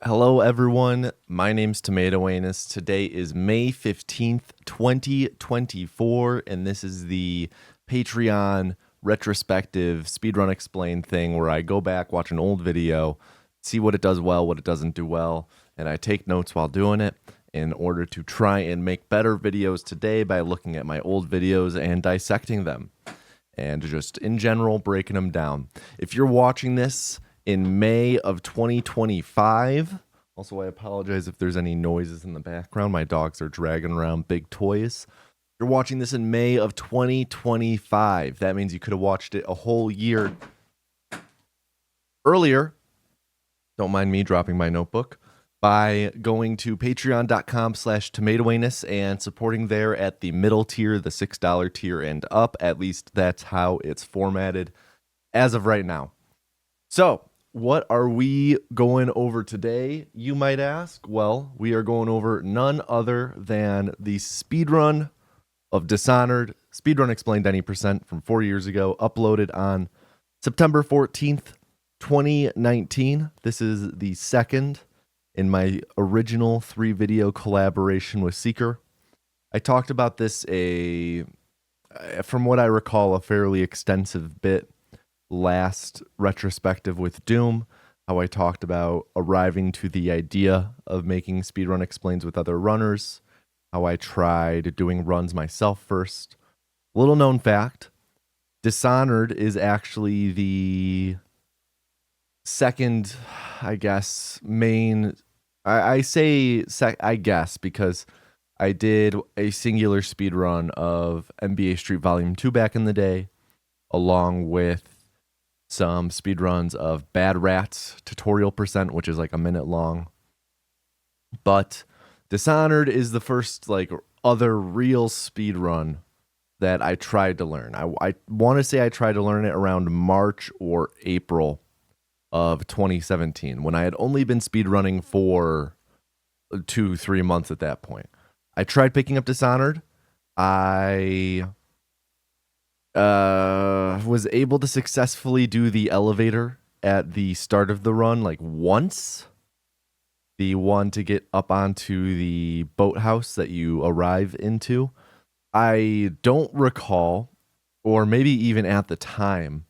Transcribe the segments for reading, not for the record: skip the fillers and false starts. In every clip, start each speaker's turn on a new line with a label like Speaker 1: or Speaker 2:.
Speaker 1: Hello, everyone. My name's Tomato Anus. Today is May 15th, 2024, and this is the Patreon retrospective speedrun explain thing where I go back, watch an old video, see what it does well, what it doesn't do well, and I take notes while doing it in order to try and make better videos today by looking at my old videos and dissecting them and just in general breaking them down. If you're watching this in May of 2025. Also, I apologize if there's any noises in the background. My dogs are dragging around big toys. You're watching this in May of 2025. That means you could have watched it a whole year earlier. Don't mind me dropping my notebook. By going to patreon.com/tomatoanus and supporting there at the middle tier, the $6 tier and up. At least that's how it's formatted as of right now. So, what are we going over today, you might ask? Well, we are going over none other than the speedrun of Dishonored, speedrun explained any percent from 4 years ago, uploaded on September 14th, 2019. This is the second in my original 3-video collaboration with Seeker. I talked about this from what I recall, a fairly extensive bit last retrospective with Doom, how I talked about arriving to the idea of making speedrun explains with other runners, how I tried doing runs myself first. Little known fact, Dishonored is actually the second, I guess, main, I guess because I did a singular speedrun of NBA Street Volume 2 back in the day, along with some speedruns of Bad Rats tutorial percent, which is like a minute long. But Dishonored is the first other real speedrun that I tried to learn. I want to say I tried to learn it around March or April of 2017, when I had only been speedrunning for 2-3 months at that point. I tried picking up Dishonored. I was able to successfully do the elevator at the start of the run once. The one to get up onto the boathouse that you arrive into. I don't recall, or maybe even at the time,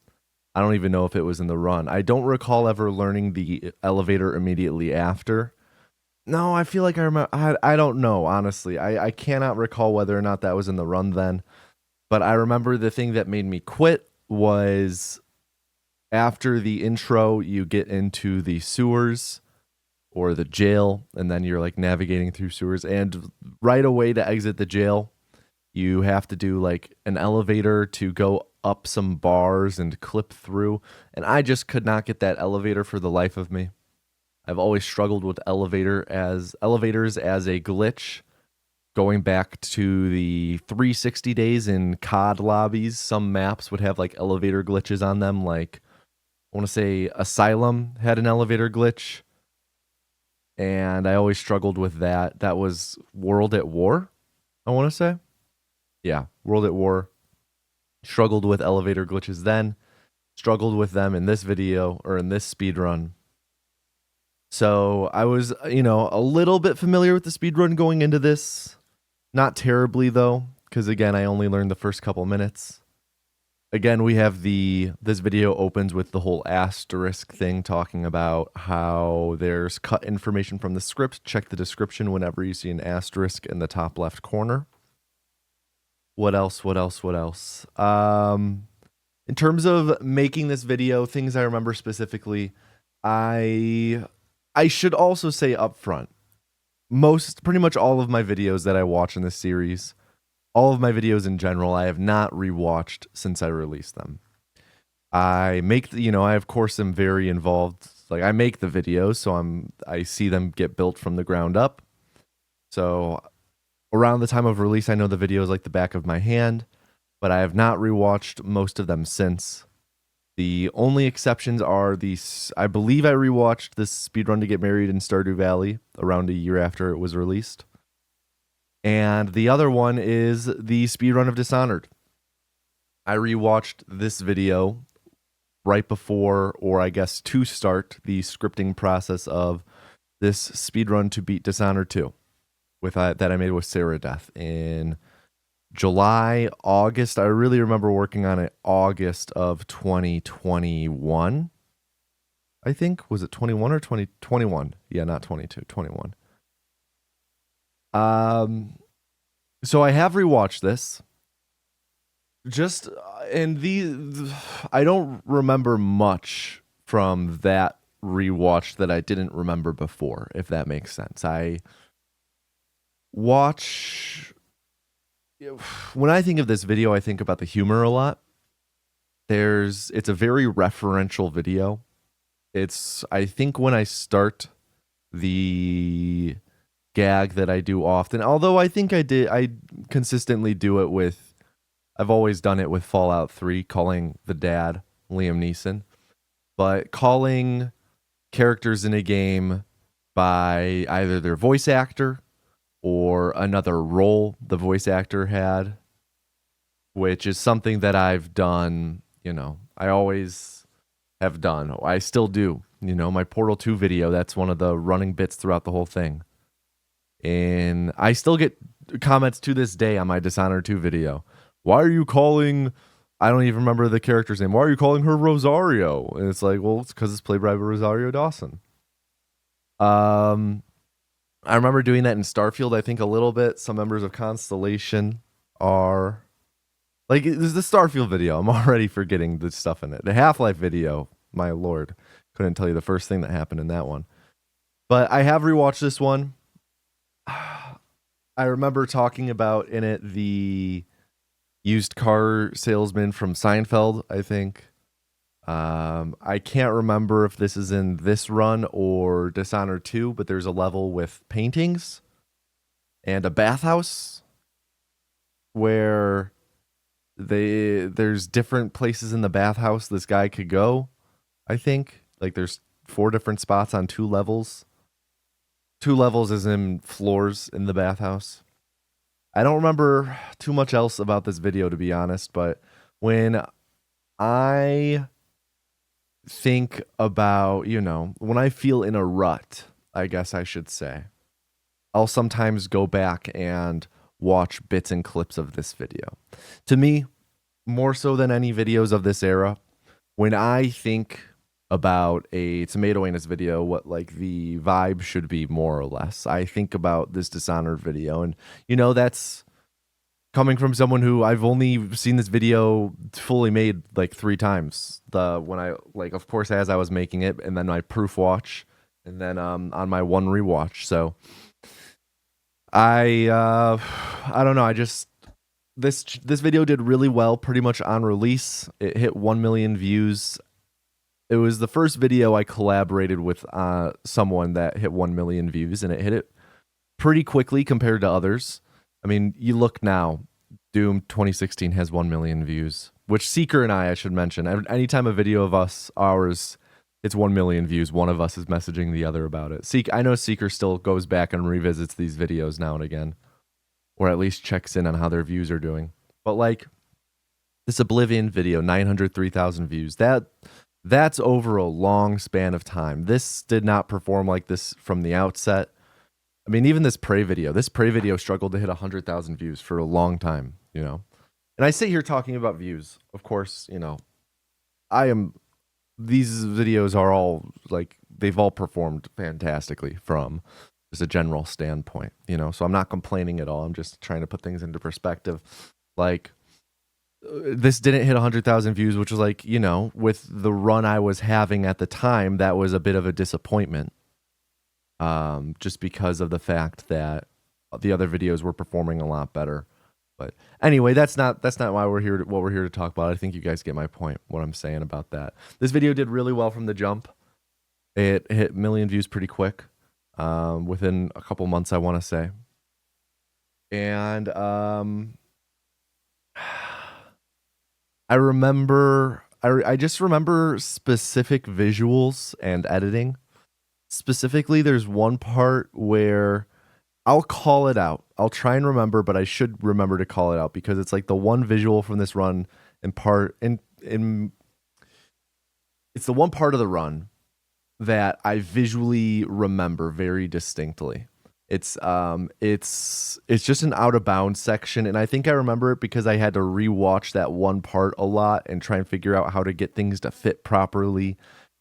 Speaker 1: I don't even know if it was in the run. I don't recall ever learning the elevator immediately after. No, I feel like I remember. I don't know, honestly. I cannot recall whether or not that was in the run then. But I remember the thing that made me quit was after the intro, you get into the sewers or the jail, and then you're navigating through sewers. And right away to exit the jail, you have to do an elevator to go up some bars and clip through. And I just could not get that elevator for the life of me. I've always struggled with elevators as a glitch. Going back to the 360 days in COD lobbies, some maps would have elevator glitches on them. I want to say Asylum had an elevator glitch, and I always struggled with that. That was World at War, I want to say. Yeah, World at War. Struggled with elevator glitches then. Struggled with them in this video, or in this speedrun. So I was, a little bit familiar with the speedrun going into this. Not terribly, though, because, again, I only learned the first couple minutes. Again, we have this video opens with the whole asterisk thing, talking about how there's cut information from the script. Check the description whenever you see an asterisk in the top left corner. What else? In terms of making this video, things I remember specifically, I should also say up front, pretty much all of my videos that I watch in this series, all of my videos in general, I have not rewatched since I released them. I of course am very involved. I make the videos, so I see them get built from the ground up. So around the time of release, I know the videos like the back of my hand, but I have not rewatched most of them since. The only exceptions are I believe I rewatched this speedrun to get married in Stardew Valley around a year after it was released. And the other one is the speedrun of Dishonored. I rewatched this video right before, or I guess to start the scripting process of this speedrun to beat Dishonored 2 with that I made with Sarah Death in July, August. I really remember working on it August of 2021. I think, was it 21 or 2021? Yeah, not 22, 21. So I have rewatched this. Just and I don't remember much from that rewatch that I didn't remember before, if that makes sense. When I think of this video, I think about the humor a lot. It's a very referential video. I think when I start the gag that I do often, although I think I consistently do it with, I've always done it with Fallout 3, calling the dad Liam Neeson, but calling characters in a game by either their voice actor or another role the voice actor had, which is something that I've done, I always have done. I still do. My Portal 2 video, that's one of the running bits throughout the whole thing. And I still get comments to this day on my Dishonored 2 video. Why are you calling, I don't even remember the character's name. Why are you calling her Rosario? And it's like, well, it's because it's played by Rosario Dawson. I remember doing that in Starfield, I think a little bit. Some members of Constellation are... Like, there's the Starfield video. I'm already forgetting the stuff in it. The Half-Life video, my lord. Couldn't tell you the first thing that happened in that one. But I have rewatched this one. I remember talking about in it the used car salesman from Seinfeld, I think. I can't remember if this is in this run or Dishonored 2, but there's a level with paintings and a bathhouse where there's different places in the bathhouse this guy could go, I think. Like there's 4 different spots on 2 levels. 2 levels as in floors in the bathhouse. I don't remember too much else about this video, to be honest, but when I think about, when I feel in a rut, I guess I should say, I'll sometimes go back and watch bits and clips of this video. To me, more so than any videos of this era, when I think about a Tomato Anus video, what like the vibe should be more or less, I think about this Dishonored video. And that's coming from someone who I've only seen this video fully made like 3 times. When I of course, as I was making it, and then my proof watch, and then on my one rewatch. So I don't know. This video did really well pretty much on release. It hit 1 million views. It was the first video I collaborated with someone that hit 1 million views, and it hit it pretty quickly compared to others. I mean, you look now, Doom 2016 has 1 million views, which Seeker and I should mention. Anytime a video of ours, it's 1 million views, one of us is messaging the other about it. I know Seeker still goes back and revisits these videos now and again, or at least checks in on how their views are doing. But like this Oblivion video, 903,000 views. That's over a long span of time. This did not perform like this from the outset. I mean, even this Prey video struggled to hit 100,000 views for a long time, And I sit here talking about views. Of course, these videos are all like, they've all performed fantastically from just a general standpoint, So I'm not complaining at all. I'm just trying to put things into perspective. Like, this didn't hit 100,000 views, which was like, with the run I was having at the time, that was a bit of a disappointment. Just because of the fact that the other videos were performing a lot better. But anyway, that's not why we're here. What we're here to talk about. I think you guys get my point. What I'm saying about that. This video did really well from the jump. It hit 1 million views pretty quick, within a couple months, I want to say. And I just remember specific visuals and editing. Specifically, there's one part where I'll call it out. I'll try and remember, but I should remember to call it out because it's like the one visual from this run it's the one part of the run that I visually remember very distinctly. It's just an out of bounds section, and I think I remember it because I had to rewatch that one part a lot and try and figure out how to get things to fit properly.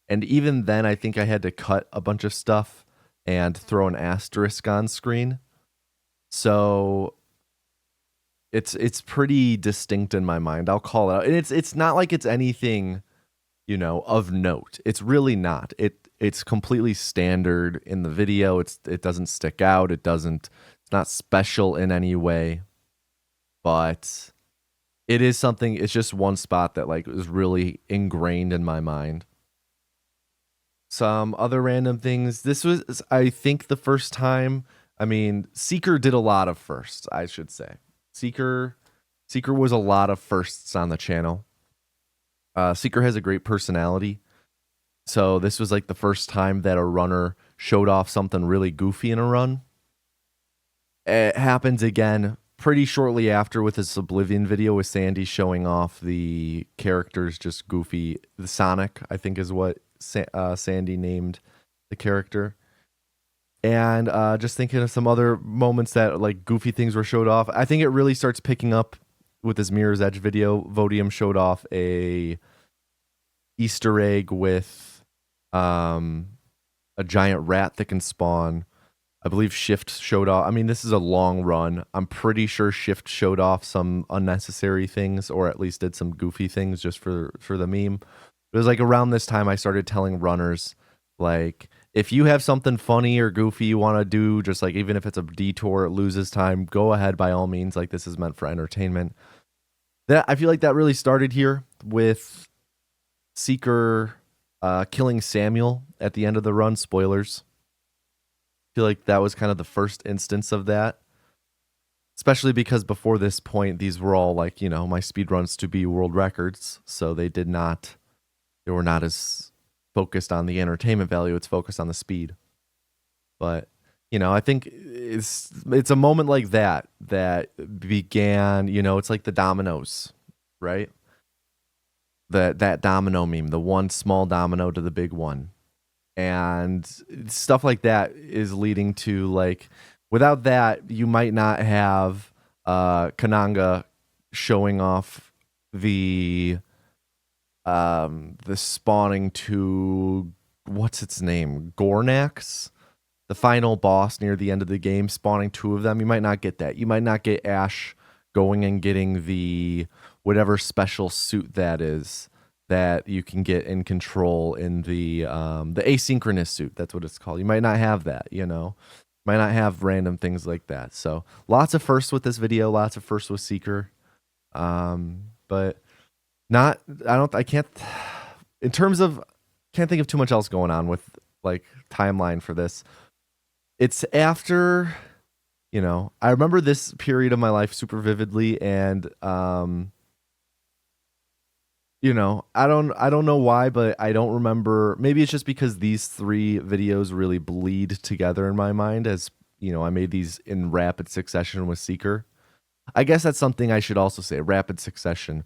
Speaker 1: And even then, I think I had to cut a bunch of stuff and throw an asterisk on screen. So it's pretty distinct in my mind. I'll call it out. And it's not like it's anything, of note. It's really not. It's completely standard in the video. It doesn't stick out. It's not special in any way. But it is something, it's just one spot that like is really ingrained in my mind. Some other random things. This was, I think, the first time. I mean, Seeker did a lot of firsts, I should say. Seeker was a lot of firsts on the channel. Seeker has a great personality. So this was like the first time that a runner showed off something really goofy in a run. It happens again pretty shortly after with his Oblivion video with Sandy showing off the characters just goofy. The Sonic, I think, is what Sandy named the character. And just thinking of some other moments that like goofy things were showed off. I think it really starts picking up with this Mirror's Edge video. Vodium showed off a Easter egg with a giant rat that can spawn. I believe Shift showed off. I mean, this is a long run. I'm pretty sure Shift showed off some unnecessary things, or at least did some goofy things just for the meme. It was like around this time I started telling runners, like, if you have something funny or goofy you want to do, just like even if it's a detour, it loses time, go ahead by all means. Like, this is meant for entertainment. That I feel like that really started here with Seeker killing Samuel at the end of the run. Spoilers. I feel like that was kind of the first instance of that. Especially because before this point, these were all like, my speedruns to be world records. So they were not as focused on the entertainment value. It's focused on the speed. But, I think it's a moment like that began, it's like the dominoes, right? That domino meme, the one small domino to the big one. And stuff like that is leading to, like, without that, you might not have Kananga showing off the spawning to, what's its name? Gornax, the final boss near the end of the game, spawning two of them. You might not get that. You might not get Ash going and getting the whatever special suit that is that you can get in Control in the asynchronous suit. That's what it's called. You might not have that, might not have random things like that. So lots of firsts with this video, lots of firsts with Seeker. But I can't think of too much else going on with like timeline for this. It's after, I remember this period of my life super vividly, and I don't know why, but I don't remember. Maybe it's just because these three videos really bleed together in my mind, as I made these in rapid succession with Seeker. I guess that's something I should also say, rapid succession.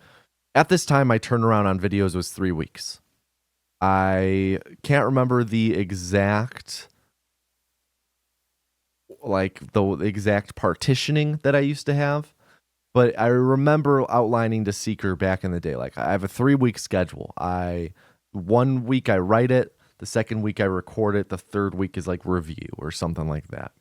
Speaker 1: At this time, my turnaround on videos was 3 weeks. I can't remember the exact partitioning that I used to have, but I remember outlining to Seeker back in the day, like, I have a 3-week schedule. 1 week I write it, the second week I record it, the third week is like review or something like that.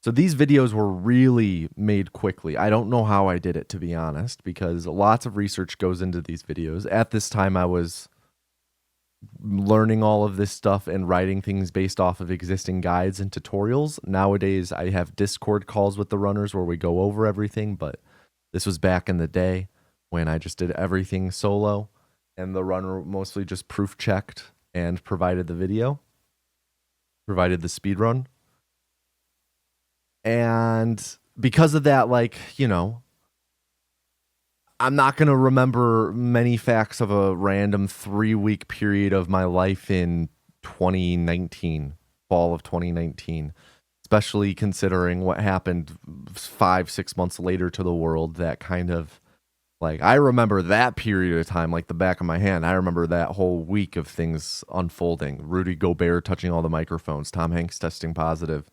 Speaker 1: So these videos were really made quickly. I don't know how I did it, to be honest, because lots of research goes into these videos. At this time, I was learning all of this stuff and writing things based off of existing guides and tutorials. Nowadays, I have Discord calls with the runners where we go over everything, but this was back in the day when I just did everything solo, and the runner mostly just proof checked and provided the video, provided the speed run. And because of that, I'm not going to remember many facts of a random 3-week period of my life in 2019, fall of 2019, especially considering what happened 5-6 months later to the world that kind of Like, I remember that period of time like the back of my hand. I remember that whole week of things unfolding. Rudy Gobert touching all the microphones, Tom Hanks testing positive.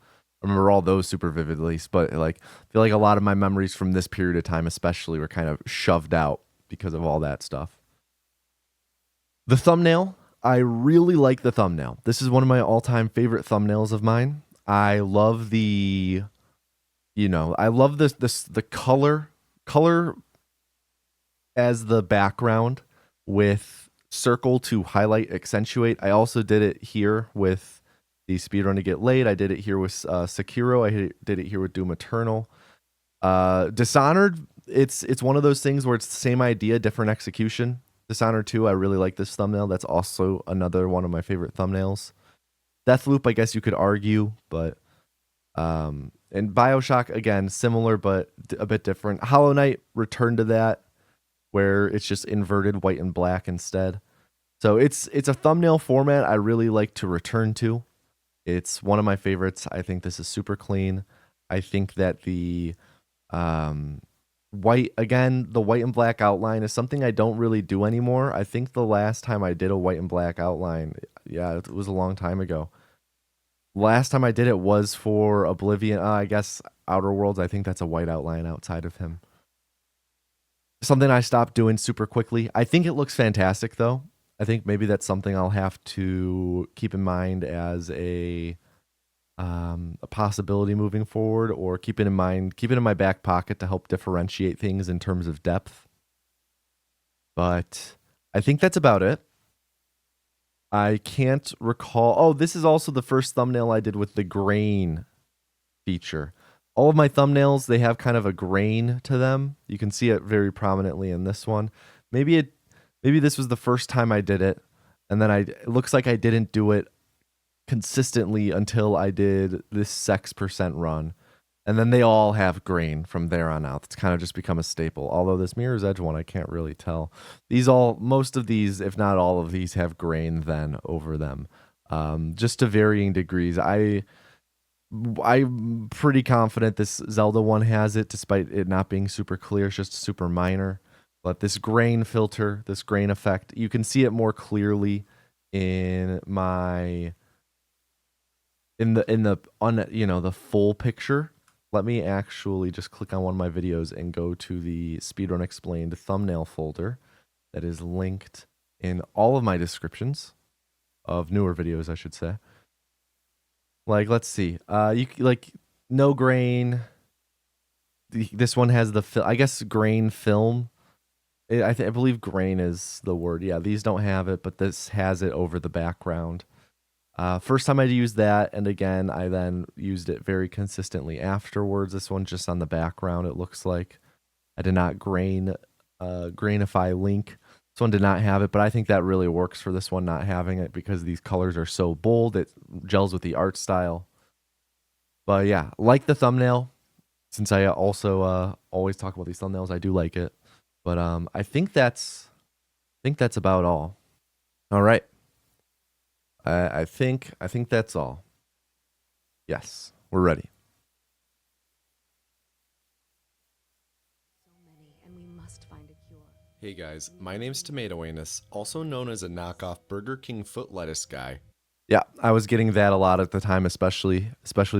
Speaker 1: I remember all those super vividly, but like I feel like a lot of my memories from this period of time especially were kind of shoved out because of all that stuff. The thumbnail, I really like the thumbnail. This is one of my all-time favorite thumbnails of mine. I love I love the color as the background with circle to highlight, accentuate. I also did it here with the speedrun to get laid. I did it here with Sekiro. I did it here with Doom Eternal. Dishonored, it's one of those things where it's the same idea, different execution. Dishonored 2, I really like this thumbnail. That's also another one of my favorite thumbnails. Deathloop, I guess you could argue, but and BioShock, again, similar but a bit different. Hollow Knight returned to that, where it's just inverted white and black instead. So it's a thumbnail format I really like to return to. It's one of my favorites. I think this is super clean. I think that the white and black outline is something I don't really do anymore. I think the last time I did a white and black outline, yeah, it was a long time ago. Last time I did it was for Oblivion. I guess Outer Worlds. I think that's a white outline outside of him. Something I stopped doing super quickly. I think it looks fantastic though. I think maybe that's something I'll have to keep in mind as a possibility moving forward, or keep it in mind, keep it in my back pocket to help differentiate things in terms of depth. But I think that's about it. I can't recall. Oh, this is also the first thumbnail I did with the grain feature. All of my thumbnails, they have kind of a grain to them. You can see it very prominently in this one. Maybe this was the first time I did it, and then it looks like I didn't do it consistently until I did this sex percent run. And then they all have grain from there on out. It's kind of just become a staple. Although this Mirror's Edge one, I can't really tell. Most of these, if not all of these, have grain then over them, just to varying degrees. I'm pretty confident this Zelda one has it, despite it not being super clear. It's just super minor. But this grain filter, this grain effect, you can see it more clearly in the full picture. Let me actually just click on one of my videos and go to the Speedrun Explained thumbnail folder that is linked in all of my descriptions of newer videos, I should say. Like, let's see. No grain. This one has I guess grain film. I believe grain is the word. Yeah, these don't have it, but this has it over the background. First time I used that, and again, I then used it very consistently afterwards. This one just on the background, it looks like. I did not grainify link. This one did not have it, but I think that really works for this one not having it because these colors are so bold. It gels with the art style. But yeah, like the thumbnail. Since I also always talk about these thumbnails, I do like it. But I think that's about all. All right. I think that's all. Yes, we're ready. Hey guys, my name's Tomato Anus, also known as a knockoff Burger King foot lettuce guy. Yeah, I was getting that a lot at the time, especially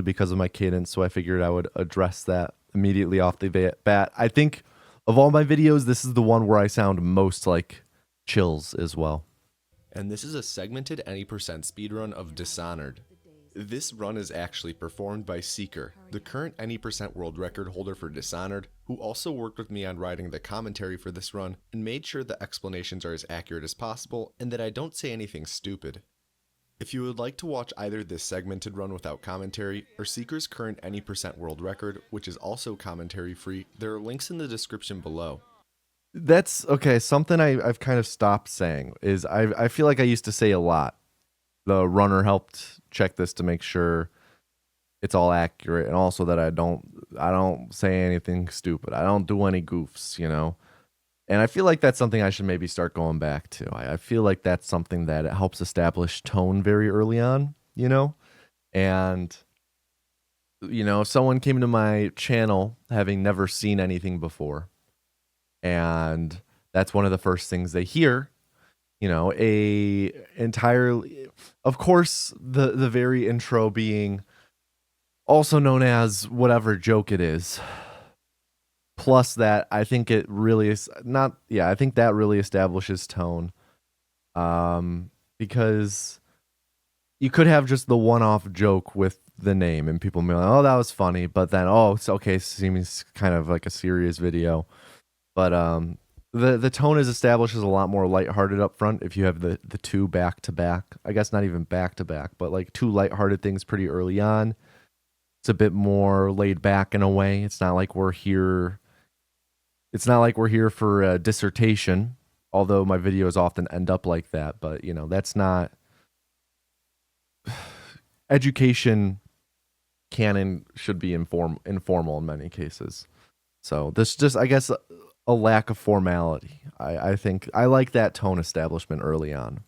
Speaker 1: because of my cadence, so I figured I would address that immediately off the bat. I think of all my videos, this is the one where I sound most like Chills as well. And this is a segmented any percent speedrun of Dishonored. This run is actually performed by Seeker, the current any percent world record holder for Dishonored, who also worked with me on writing the commentary for this run and made sure the explanations are as accurate as possible and that I don't say anything stupid. If you would like to watch either this segmented run without commentary or Seeker's current any percent world record, which is also commentary free, there are links in the description below. That's okay. Something I've kind of stopped saying is I feel like I used to say a lot. The runner helped check this to make sure it's all accurate, and also that I don't say anything stupid. I don't do any goofs, you know. And I feel like that's something I should maybe start going back to. I feel like that's something that it helps establish tone very early on, you know. And if someone came to my channel having never seen anything before, and that's one of the first things they hear. You know, a entirely, of course, the very intro being also known as whatever joke it is. Plus that, I think it really is not. Yeah, I think that really establishes tone, because you could have just the one-off joke with the name, and people may be like, "Oh, that was funny," but then, oh, it's okay, seems kind of like a serious video. But the tone is established as a lot more lighthearted up front if you have the two back to back. I guess not even back to back, but like two lighthearted things pretty early on. It's a bit more laid back in a way. It's not like we're here. It's not like we're here for a dissertation, although my videos often end up like that. But you know, that's not education. Can and should be informal in many cases. So this just, I guess, a lack of formality. I think I like that tone establishment early on.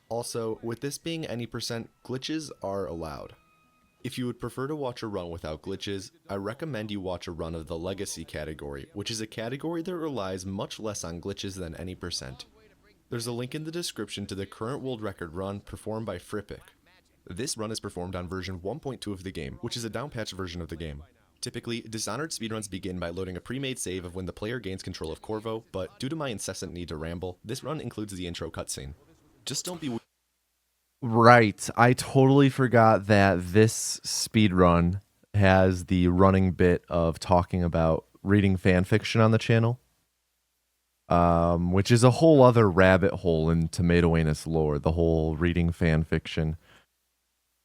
Speaker 1: Also, with this being any percent, glitches are allowed. If you would prefer to watch a run without glitches, I recommend you watch a run of the Legacy category, which is a category that relies much less on glitches than any percent. There's a link in the description to the current world record run performed by Frippic. This run is performed on version 1.2 of the game, which is a downpatched version of the game. Typically, Dishonored speedruns begin by loading a pre-made save of when the player gains control of Corvo, but due to my incessant need to ramble, this run includes the intro cutscene. Just don't be... Right, I totally forgot that this speedrun has the running bit of talking about reading fanfiction on the channel, which is a whole other rabbit hole in Tomato Anus lore, the whole reading fanfiction.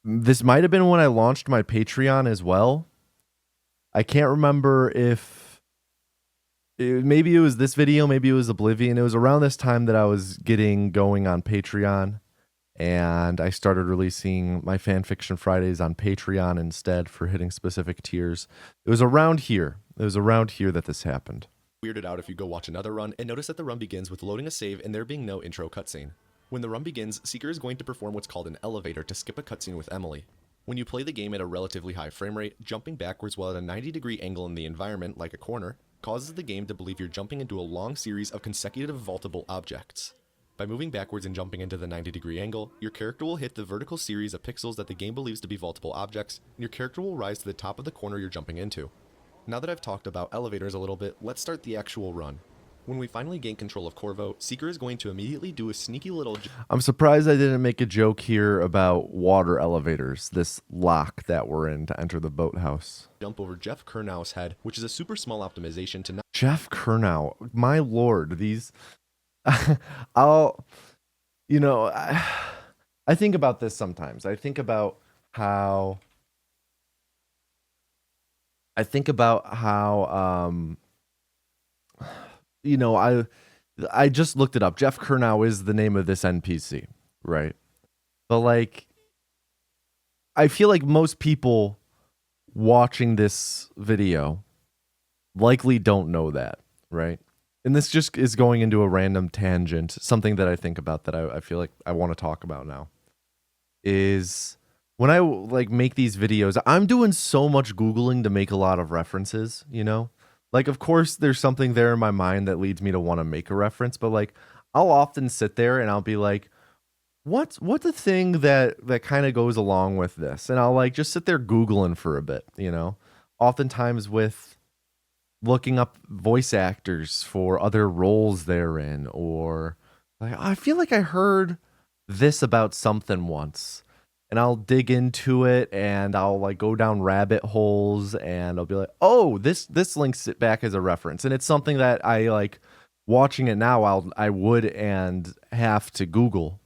Speaker 1: This might have been when I launched my Patreon as well. I can't remember if maybe it was this video, maybe it was Oblivion. It was around this time that I was getting going on Patreon, and I started releasing my fanfiction Fridays on Patreon instead for hitting specific tiers. It was around here. It was around here that this happened. Weirded out if you go watch another run and notice that the run begins with loading a save and there being no intro cutscene. When the run begins, Seeker is going to perform what's called an elevator to skip a cutscene with Emily. When you play the game at a relatively high frame rate, jumping backwards while at a 90-degree angle in the environment, like a corner, causes the game to believe you're jumping into a long series of consecutive vaultable objects. By moving backwards and jumping into the 90-degree angle, your character will hit the vertical series of pixels that the game believes to be vaultable objects, and your character will rise to the top of the corner you're jumping into. Now that I've talked about elevators a little bit, let's start the actual run. When we finally gain control of Corvo, Seeker is going to immediately do a sneaky little... I'm surprised I didn't make a joke here about water elevators, this lock that we're in to enter the boathouse. Jump over Jeff Kernau's head, which is a super small optimization to not... Jeff Kernau, my lord, these... You know, I think about this sometimes. I think about how... You know, I just looked it up. Jeff Kernau is the name of this NPC, right? But like, I feel like most people watching this video likely don't know that, right? And this just is going into a random tangent. Something that I think about that I feel like I want to talk about now is when I like make these videos, I'm doing so much Googling to make a lot of references, you know? Like, of course, there's something there in my mind that leads me to want to make a reference, but like, I'll often sit there and I'll be like, what's the thing that kind of goes along with this? And I'll like just sit there Googling for a bit, you know? Oftentimes with looking up voice actors for other roles they're in, or like, I feel like I heard this about something once. And I'll dig into it and I'll like go down rabbit holes and I'll be like, oh, this links it back as a reference. And it's something that I like watching it now. I would and have to Google.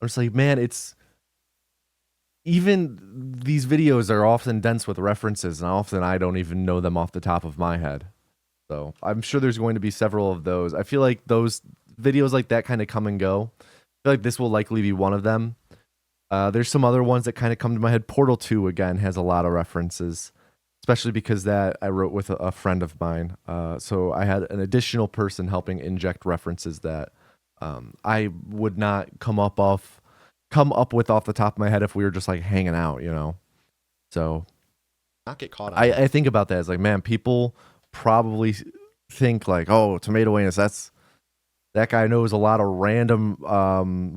Speaker 1: I'm just like, man, it's even these videos are often dense with references and often I don't even know them off the top of my head. So I'm sure there's going to be several of those. I feel like those videos like that kind of come and go. I feel like this will likely be one of them. There's some other ones that kind of come to my head. Portal 2, again, has a lot of references, especially because that I wrote with a friend of mine. So I had an additional person helping inject references that I would not come up with off the top of my head if we were just like hanging out, you know? So
Speaker 2: Not get caught on
Speaker 1: I think about that as like, man, people probably think like, oh, tomato anus, that guy knows a lot of random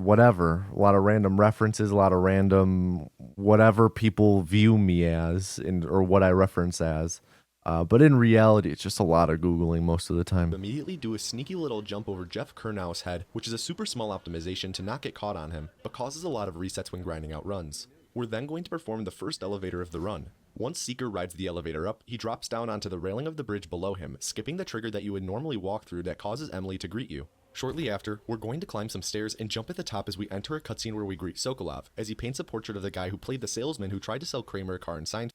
Speaker 1: whatever, a lot of random references, a lot of random whatever people view me as or what I reference as. But in reality, it's just a lot of Googling most of the time.
Speaker 2: Immediately do a sneaky little jump over Jeff Kernau's head, which is a super small optimization to not get caught on him, but causes a lot of resets when grinding out runs. We're then going to perform the first elevator of the run. Once Seeker rides the elevator up, he drops down onto the railing of the bridge below him, skipping the trigger that you would normally walk through that causes Emily to greet you. Shortly after, we're going to climb some stairs and jump at the top as we enter a cutscene where we greet Sokolov, as he paints a portrait of the guy who played the salesman who tried to sell Kramer a car and signed.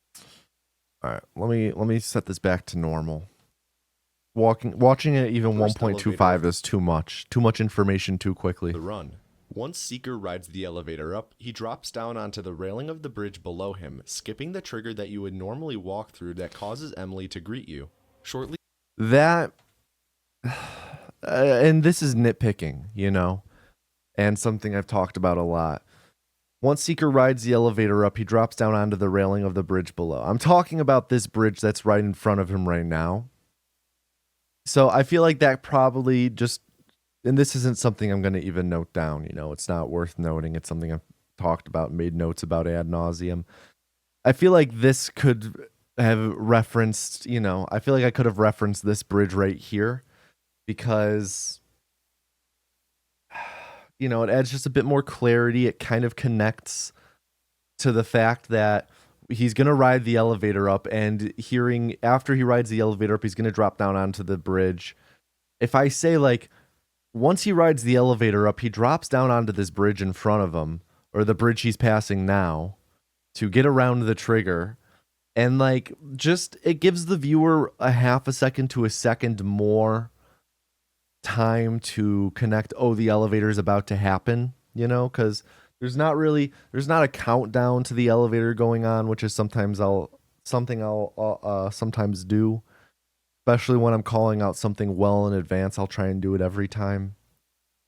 Speaker 1: All right, let me set this back to normal. Watching it even 1.25 is too much. Too much information too quickly.
Speaker 2: The run. Once Seeker rides the elevator up, he drops down onto the railing of the bridge below him, skipping the trigger that you would normally walk through that causes Emily to greet you. Shortly.
Speaker 1: That, and this is nitpicking, you know, and something I've talked about a lot. Once Seeker rides the elevator up, he drops down onto the railing of the bridge below. I'm talking about this bridge that's right in front of him right now. So I feel like that probably just, and this isn't something I'm going to even note down, you know, it's not worth noting. It's something I've talked about, made notes about ad nauseum. I feel like this could have referenced, you know, I feel like I could have referenced this bridge right here because, you know, it adds just a bit more clarity. It kind of connects to the fact that he's going to ride the elevator up, and hearing after he rides the elevator up, he's going to drop down onto the bridge. If I say like, once he rides the elevator up, he drops down onto this bridge in front of him, or the bridge he's passing now, to get around the trigger. And like, just, it gives the viewer a half a second to a second more time to connect. Oh, the elevator is about to happen, you know, because there's not a countdown to the elevator going on, which is something I'll sometimes do, especially when I'm calling out something well in advance. I'll try and do it every time.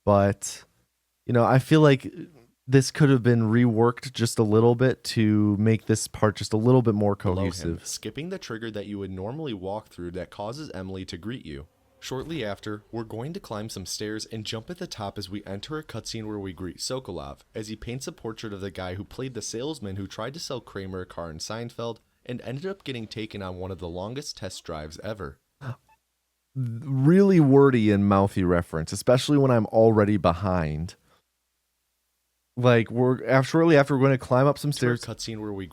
Speaker 1: But, you know, I feel like this could have been reworked just a little bit to make this part just a little bit more cohesive.
Speaker 2: Him, skipping the trigger that you would normally walk through that causes Emily to greet you. Shortly after, we're going to climb some stairs and jump at the top as we enter a cutscene where we greet Sokolov, as he paints a portrait of the guy who played the salesman who tried to sell Kramer a car in Seinfeld and ended up getting taken on one of the longest test drives ever.
Speaker 1: Really wordy and mouthy reference, especially when I'm already behind. Like, shortly after, we're going to climb up some stairs.
Speaker 2: Cutscene where we...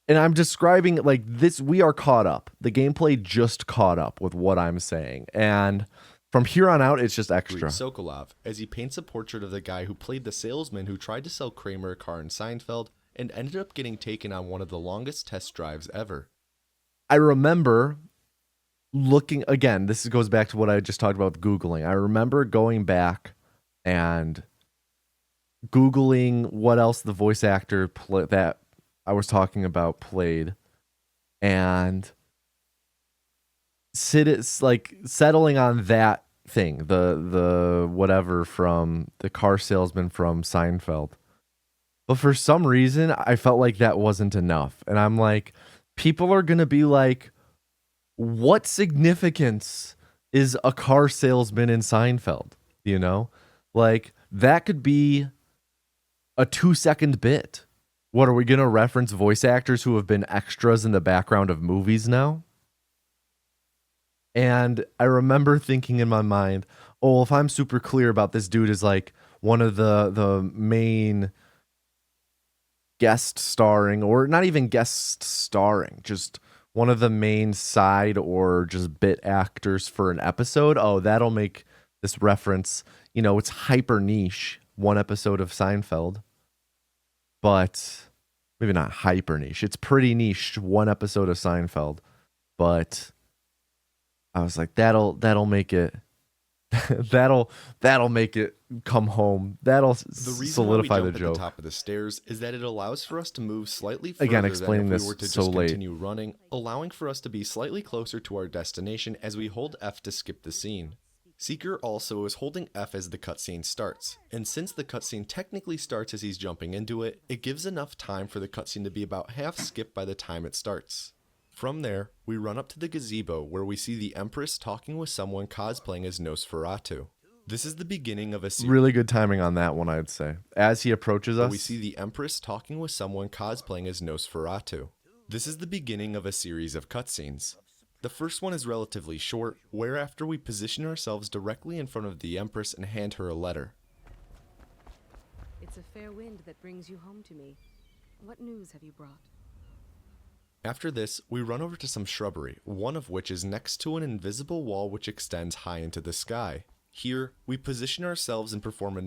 Speaker 1: And I'm describing like this, we are caught up. The gameplay just caught up with what I'm saying. And from here on out, it's just extra.
Speaker 2: Sokolov, as he paints a portrait of the guy who played the salesman who tried to sell Kramer a car in Seinfeld and ended up getting taken on one of the longest test drives ever.
Speaker 1: I remember looking, again, this goes back to what I just talked about with Googling. I remember going back and Googling what else the voice actor that I was talking about played, and settling on that thing, the whatever from the car salesman from Seinfeld. But for some reason, I felt like that wasn't enough. And I'm like, people are going to be like, what significance is a car salesman in Seinfeld? You know, like that could be a 2-second bit. What, are we going to reference voice actors who have been extras in the background of movies now? And I remember thinking in my mind, oh, if I'm super clear about this dude is like one of the main guest starring, or not even guest starring, just one of the main side or just bit actors for an episode, oh, that'll make this reference, you know, it's hyper niche, one episode of Seinfeld. But maybe not hyper niche. It's pretty niche, one episode of Seinfeld. But I was like, that'll make it that'll make it come home. That'll solidify the joke.
Speaker 2: The reason why we jump at the top of the stairs is that it allows for us to move slightly further
Speaker 1: again, explaining
Speaker 2: than if we were to
Speaker 1: this
Speaker 2: just
Speaker 1: so late.
Speaker 2: Continue running, allowing for us to be slightly closer to our destination as we hold F to skip the scene. Seeker also is holding F as the cutscene starts, and since the cutscene technically starts as he's jumping into it, it gives enough time for the cutscene to be about half skipped by the time it starts. From there, we run up to the gazebo where we see the Empress talking with someone cosplaying as Nosferatu. This is the beginning of a series.
Speaker 1: Really good timing on that one, I'd say. As he approaches us,
Speaker 2: We see the Empress talking with someone cosplaying as Nosferatu. This is the beginning of a series of cutscenes. The first one is relatively short, whereafter we position ourselves directly in front of the Empress and hand her a letter.
Speaker 3: It's a fair wind that brings you home to me. What news have you brought?
Speaker 2: After this, we run over to some shrubbery, one of which is next to an invisible wall which extends high into the sky. Here, we position ourselves and perform a...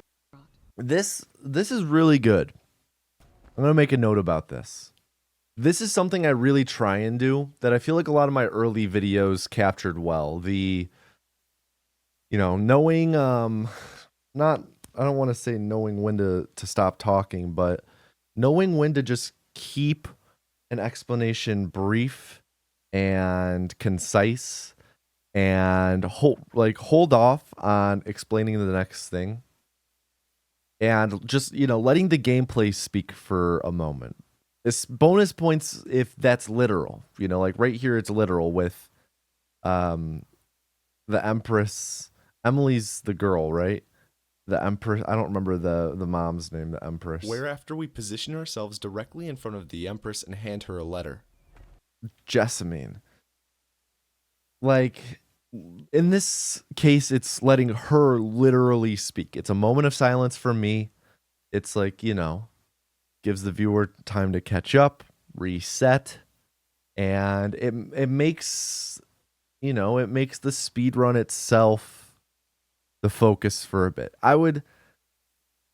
Speaker 1: this is really good. I'm going to make a note about this. This is something I really try and do that I feel like a lot of my early videos captured well. Knowing, I don't want to say knowing when to stop talking, but knowing when to just keep an explanation brief and concise and hold off on explaining the next thing and just, letting the gameplay speak for a moment. It's bonus points if that's literal, like right here, it's literal with, the Empress. Emily's the girl, right? The Empress. I don't remember the mom's name, the Empress.
Speaker 2: Whereafter we position ourselves directly in front of the Empress and hand her a letter.
Speaker 1: Jessamine. Like, in this case, it's letting her literally speak. It's a moment of silence for me. It's like, gives the viewer time to catch up, reset, and it makes, it makes the speedrun itself the focus for a bit. And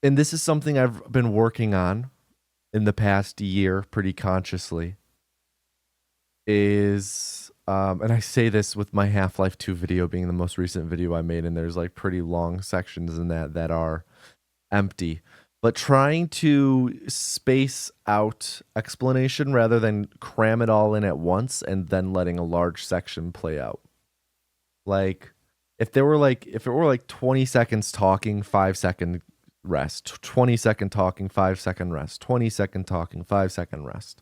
Speaker 1: this is something I've been working on in the past year pretty consciously, is, and I say this with my Half-Life 2 video being the most recent video I made, and there's like pretty long sections in that are empty, but trying to space out explanation rather than cram it all in at once and then letting a large section play out. Like, if it were like 20 seconds talking, 5-second rest, 20-second talking, 5-second rest, 20-second talking, 5-second rest.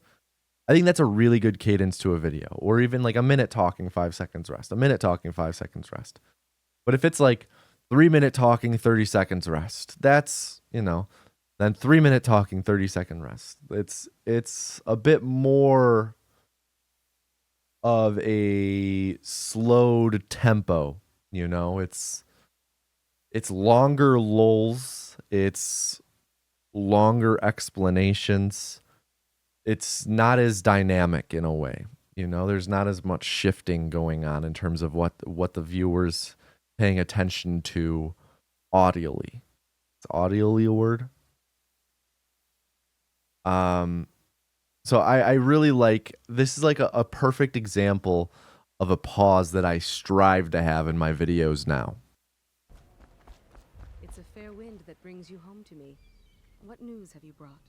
Speaker 1: I think that's a really good cadence to a video. Or even like a minute talking, 5 seconds rest, a minute talking, 5 seconds rest. But if it's like 3-minute talking, 30 seconds rest, that's, then 3-minute talking, 30-second rest. It's a bit more of a slowed tempo, it's longer lulls, it's longer explanations. It's not as dynamic in a way, there's not as much shifting going on in terms of what the viewer's paying attention to audially. Is audially a word? So I really like, this is like a perfect example of a pause that I strive to have in my videos now.
Speaker 3: It's a fair wind that brings you home to me. What news have you brought?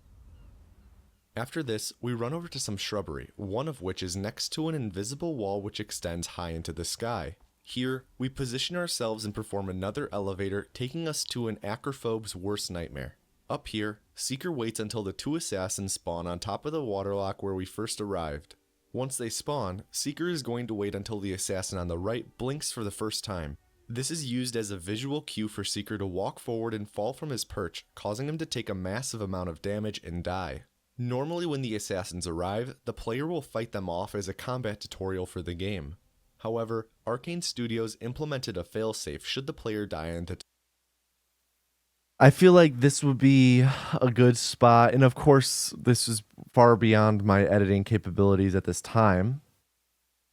Speaker 2: After this, we run over to some shrubbery, one of which is next to an invisible wall which extends high into the sky. Here, we position ourselves and perform another elevator, taking us to an acrophobe's worst nightmare. Up here, Seeker waits until the 2 assassins spawn on top of the waterlock where we first arrived. Once they spawn, Seeker is going to wait until the assassin on the right blinks for the first time. This is used as a visual cue for Seeker to walk forward and fall from his perch, causing him to take a massive amount of damage and die. Normally when the assassins arrive, the player will fight them off as a combat tutorial for the game. However, Arcane Studios implemented a failsafe should the player die in the
Speaker 1: I feel like this would be a good spot, and of course, this is far beyond my editing capabilities at this time,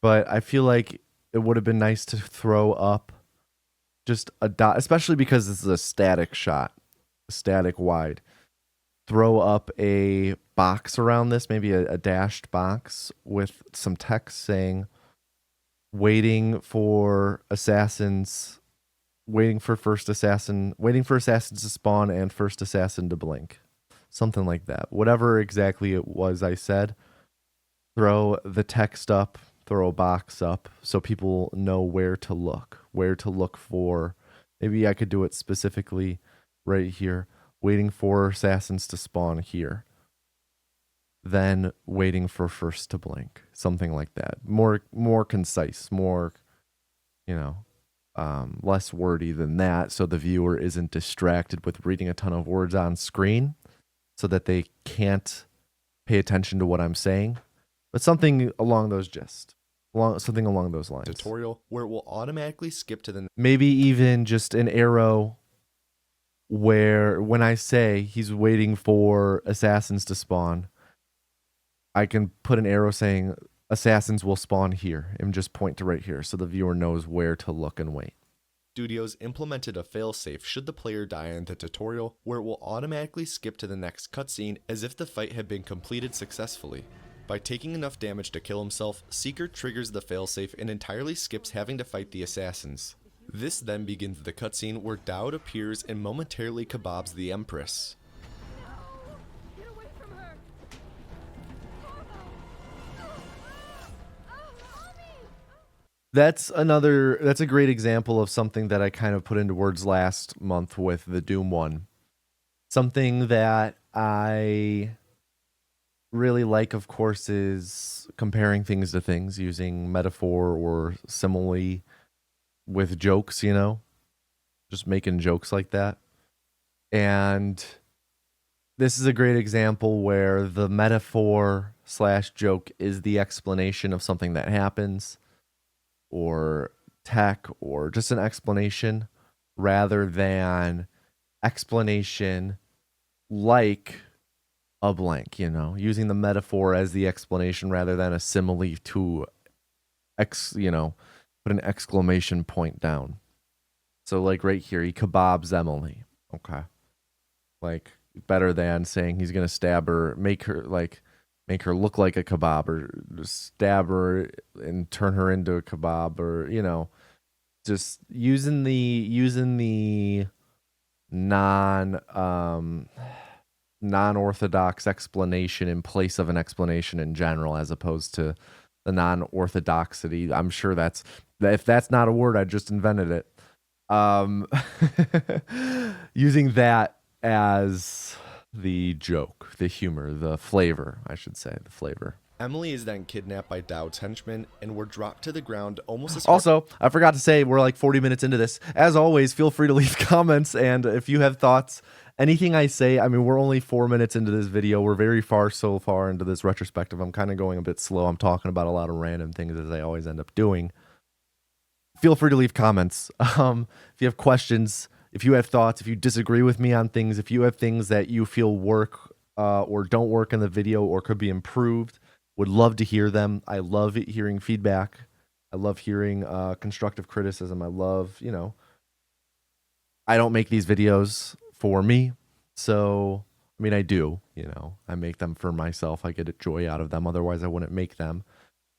Speaker 1: but I feel like it would have been nice to throw up just a dot, especially because this is a static shot, a static wide. Throw up a box around this, maybe a dashed box with some text saying, waiting for assassins to spawn and first assassin to blink. Something like that. Whatever exactly it was I said, throw the text up, throw a box up so people know where to look for. Maybe I could do it specifically right here, waiting for assassins to spawn here. then waiting for first to blink. Something like that. More concise, more, you know, less wordy than that, so the viewer isn't distracted with reading a ton of words on screen so that they can't pay attention to what I'm saying. But something along those something along those lines.
Speaker 2: Tutorial where it will automatically skip to the
Speaker 1: Maybe even just an arrow where when I say he's waiting for assassins to spawn, I can put an arrow saying assassins will spawn here and just point to right here so the viewer knows where to look and wait.
Speaker 2: Studios implemented a failsafe should the player die in the tutorial where it will automatically skip to the next cutscene as if the fight had been completed successfully. By taking enough damage to kill himself, Seeker triggers the failsafe and entirely skips having to fight the assassins. This then begins the cutscene where Dowd appears and momentarily kebabs the Empress.
Speaker 3: Get away from her!
Speaker 1: That's a great example of something that I kind of put into words last month with the Doom one. Something that I really like, of course, is comparing things to things, using metaphor or simile with jokes, you know, just making jokes like that. And this is a great example where the metaphor / joke is the explanation of something that happens, or tech, or just an explanation, rather than explanation like a blank, you know, using the metaphor as the explanation rather than a simile to put an exclamation point down. So like right here, he kebabs Emily. Okay. Like better than saying he's going to stab her, make her look like a kebab, or stab her and turn her into a kebab, or, you know, just using the non-orthodox explanation in place of an explanation in general, as opposed to the non-orthodoxity. I'm sure if that's not a word, I just invented it. Using that as the joke, the humor, the flavor, I should say, the flavor.
Speaker 2: Emily is then kidnapped by Dowd's henchmen and were dropped to the ground almost as hard.
Speaker 1: Also, I forgot to say, we're like 40 minutes into this. As always, feel free to leave comments, and if you have thoughts, anything I say, I mean, we're only 4 minutes into this video. We're very so far into this retrospective. I'm kind of going a bit slow. I'm talking about a lot of random things, as I always end up doing. Feel free to leave comments. If you have questions, if you have thoughts, if you disagree with me on things, if you have things that you feel work or don't work in the video or could be improved, would love to hear them. I love hearing feedback. I love hearing constructive criticism. I love, you know, I don't make these videos for me. So, I mean, I do, you know, I make them for myself. I get a joy out of them. Otherwise, I wouldn't make them.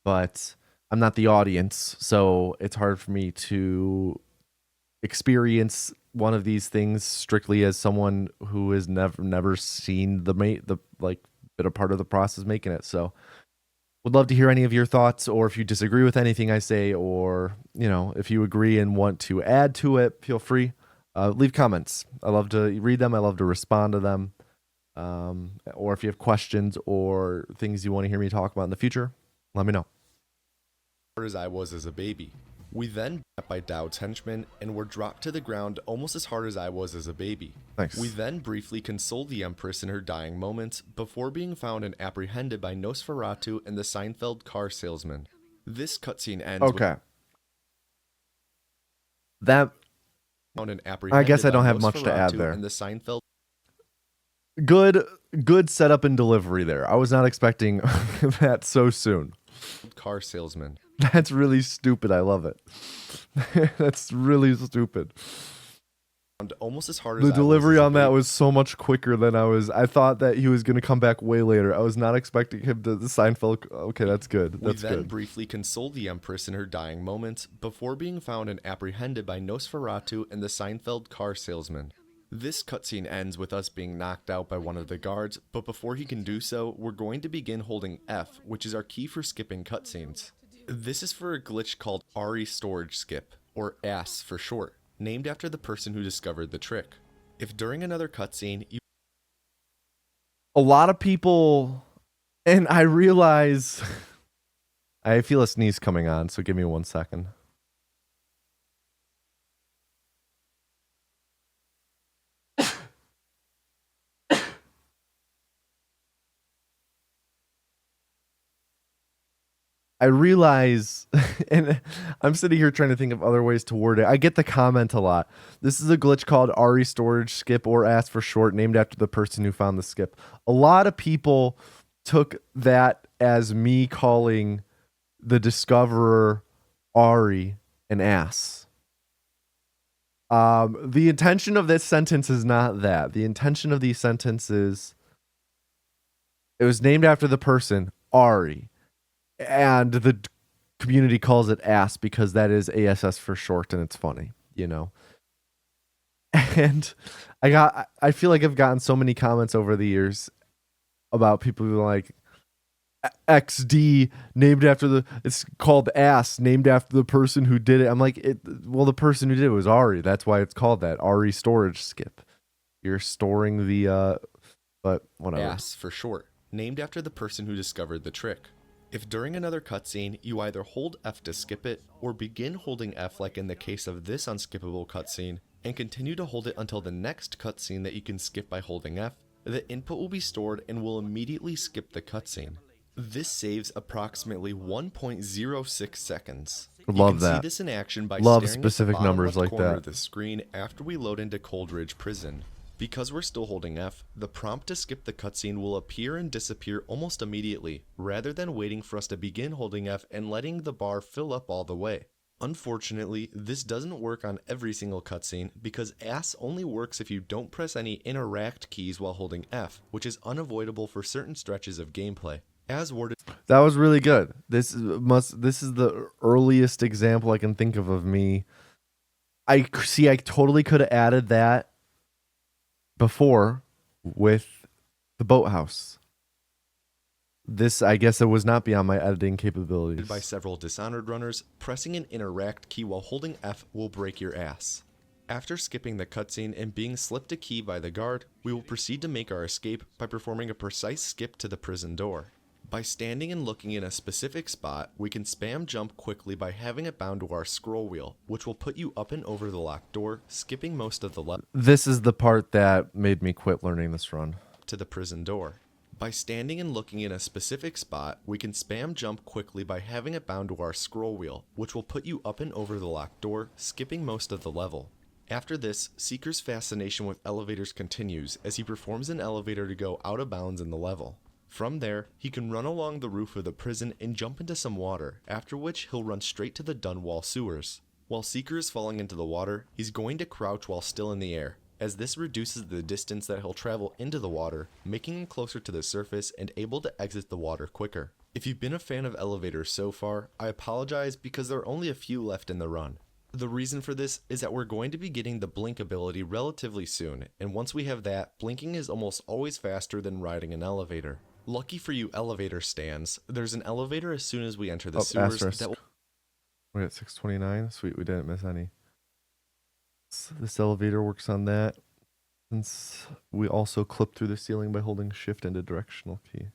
Speaker 1: But I'm not the audience, so it's hard for me to experience one of these things strictly as someone who has never seen the bit a part of the process making it. So would love to hear any of your thoughts, or if you disagree with anything I say, or, you know, if you agree and want to add to it, feel free. Leave comments. I love to read them. I love to respond to them. Or if you have questions or things you want to hear me talk about in the future, let me know.
Speaker 2: As I was as a baby. We then got by Dowd's henchmen and were dropped to the ground almost as hard as I was as a baby.
Speaker 1: Nice.
Speaker 2: We then briefly consoled the Empress in her dying moments before being found and apprehended by Nosferatu and the Seinfeld car salesman. This cutscene ends
Speaker 1: Okay. That
Speaker 2: found and apprehended
Speaker 1: I guess I don't
Speaker 2: by
Speaker 1: have much to add
Speaker 2: Nosferatu
Speaker 1: there.
Speaker 2: and the Seinfeld
Speaker 1: Good setup and delivery there. I was not expecting that so soon.
Speaker 2: car salesman.
Speaker 1: That's really stupid. I love it. That's really stupid.
Speaker 2: Almost as hard as
Speaker 1: The
Speaker 2: I
Speaker 1: delivery
Speaker 2: was as a
Speaker 1: on that
Speaker 2: baby.
Speaker 1: was so much quicker than I thought that he was going to come back way later. I was not expecting him to Seinfeld. Okay, that's good. That's
Speaker 2: we then
Speaker 1: good.
Speaker 2: briefly consoled the Empress in her dying moments before being found and apprehended by Nosferatu and the Seinfeld car salesman. This cutscene ends with us being knocked out by one of the guards, but before he can do so, we're going to begin holding F, which is our key for skipping cutscenes. This is for a glitch called RE storage skip, or ASS for short, named after the person who discovered the trick. If during another cutscene you
Speaker 1: A lot of people And I realize I feel a sneeze coming on, so give me 1 second. I realize, and I'm sitting here trying to think of other ways to word it. I get the comment a lot. This is a glitch called RE storage skip, or AS for short, named after the person who found the skip. A lot of people took that as me calling the discoverer Ari an ass. The intention of this sentence is not that. The intention of these sentences, it was named after the person Ari, and the community calls it ass because that is ASS for short, and it's funny, you know. And I feel like I've gotten so many comments over the years about people who are like, XD named after it's called ass named after the person who did it. I'm like, well, the person who did it was Ari. That's why it's called that. Ari storage skip. You're storing the but whatever.
Speaker 2: AS for short, named after the person who discovered the trick. If during another cutscene you either hold F to skip it, or begin holding F like in the case of this unskippable cutscene, and continue to hold it until the next cutscene that you can skip by holding F, the input will be stored and will immediately skip the cutscene. This saves approximately 1.06 seconds.
Speaker 1: Love
Speaker 2: you can
Speaker 1: that.
Speaker 2: see this in action by
Speaker 1: Love
Speaker 2: staring
Speaker 1: specific
Speaker 2: at the bottom
Speaker 1: numbers
Speaker 2: left
Speaker 1: like
Speaker 2: corner
Speaker 1: that.
Speaker 2: of the screen after we load into Coldridge Prison. Because we're still holding F, the prompt to skip the cutscene will appear and disappear almost immediately, rather than waiting for us to begin holding F and letting the bar fill up all the way. Unfortunately, this doesn't work on every single cutscene because AS only works if you don't press any interact keys while holding F, which is unavoidable for certain stretches of gameplay. As worded,
Speaker 1: That was really good. This is the earliest example I can think of me. I totally could have added that before with the boathouse. This, I guess, it was not beyond my editing capabilities.
Speaker 2: by several Dishonored runners, pressing an interact key while holding F will break your ass. After skipping the cutscene and being slipped a key by the guard, we will proceed to make our escape by performing a precise skip to the prison door. By standing and looking in a specific spot, we can spam jump quickly by having it bound to our scroll wheel, which will put you up and over the locked door, skipping most of the level
Speaker 1: This is the part that made me quit learning this run.
Speaker 2: to the prison door. By standing and looking in a specific spot, we can spam jump quickly by having it bound to our scroll wheel, which will put you up and over the locked door, skipping most of the level. After this, Seeker's fascination with elevators continues as he performs an elevator to go out of bounds in the level. From there, he can run along the roof of the prison and jump into some water, after which he'll run straight to the Dunwall sewers. While Seeker is falling into the water, he's going to crouch while still in the air, as this reduces the distance that he'll travel into the water, making him closer to the surface and able to exit the water quicker. If you've been a fan of elevators so far, I apologize because there are only a few left in the run. The reason for this is that we're going to be getting the blink ability relatively soon, and once we have that, blinking is almost always faster than riding an elevator. Lucky for you elevator stands, there's an elevator as soon as we enter the sewers
Speaker 1: asterisk.
Speaker 2: that will
Speaker 1: We're at 629. Sweet, we didn't miss any. This elevator works on that. Since we also clip through the ceiling by holding shift and a directional key.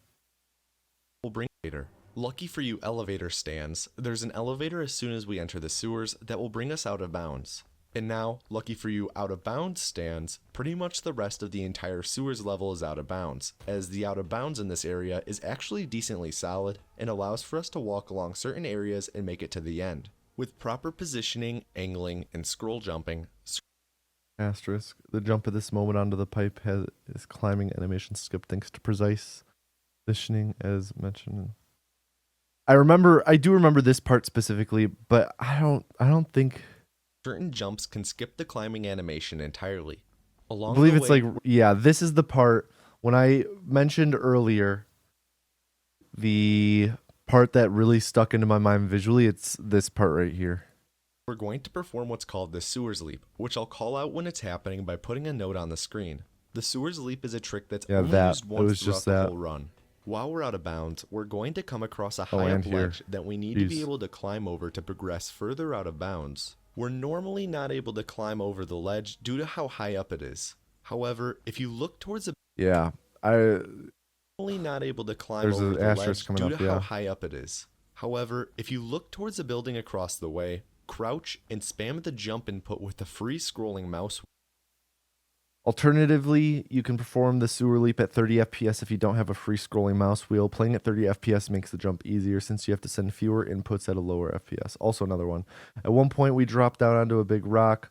Speaker 2: bring later. Lucky for you elevator stands, there's an elevator as soon as we enter the sewers that will bring us out of bounds. And now, lucky for you out of bounds stands, pretty much the rest of the entire sewers level is out of bounds, as the out of bounds in this area is actually decently solid and allows for us to walk along certain areas and make it to the end. With proper positioning, angling, and scroll jumping,
Speaker 1: Asterisk. The jump at this moment onto the pipe has is climbing animation skip thanks to precise positioning as mentioned. I do remember this part specifically, but I don't think
Speaker 2: certain jumps can skip the climbing animation entirely.
Speaker 1: I
Speaker 2: Along
Speaker 1: believe
Speaker 2: the
Speaker 1: it's
Speaker 2: way,
Speaker 1: like, yeah, this is the part when I mentioned earlier the part that really stuck into my mind visually. It's this part right here.
Speaker 2: we're going to perform what's called the sewers leap, which I'll call out when it's happening by putting a note on the screen. The sewers leap is a trick that's
Speaker 1: Yeah,
Speaker 2: only
Speaker 1: that.
Speaker 2: used
Speaker 1: It
Speaker 2: once
Speaker 1: was
Speaker 2: throughout
Speaker 1: just
Speaker 2: the
Speaker 1: that.
Speaker 2: whole run. While we're out of bounds, we're going to come across a
Speaker 1: Oh,
Speaker 2: high up
Speaker 1: and here.
Speaker 2: ledge that we need to be
Speaker 1: Jeez.
Speaker 2: able to climb over to progress further out of bounds. We're normally not able to climb over the ledge due to how high up it is. However, if you look towards the
Speaker 1: Yeah. I
Speaker 2: Only not able to climb
Speaker 1: There's
Speaker 2: over
Speaker 1: an
Speaker 2: the
Speaker 1: asterisk
Speaker 2: ledge
Speaker 1: coming
Speaker 2: due
Speaker 1: up,
Speaker 2: to how
Speaker 1: yeah.
Speaker 2: high up it is. However, if you look towards the building across the way, crouch, and spam the jump input with the free scrolling mouse.
Speaker 1: Alternatively, you can perform the sewer leap at 30 FPS if you don't have a free scrolling mouse wheel. Playing at 30 FPS makes the jump easier since you have to send fewer inputs at a lower FPS. Also another one. At one point, we dropped down onto a big rock.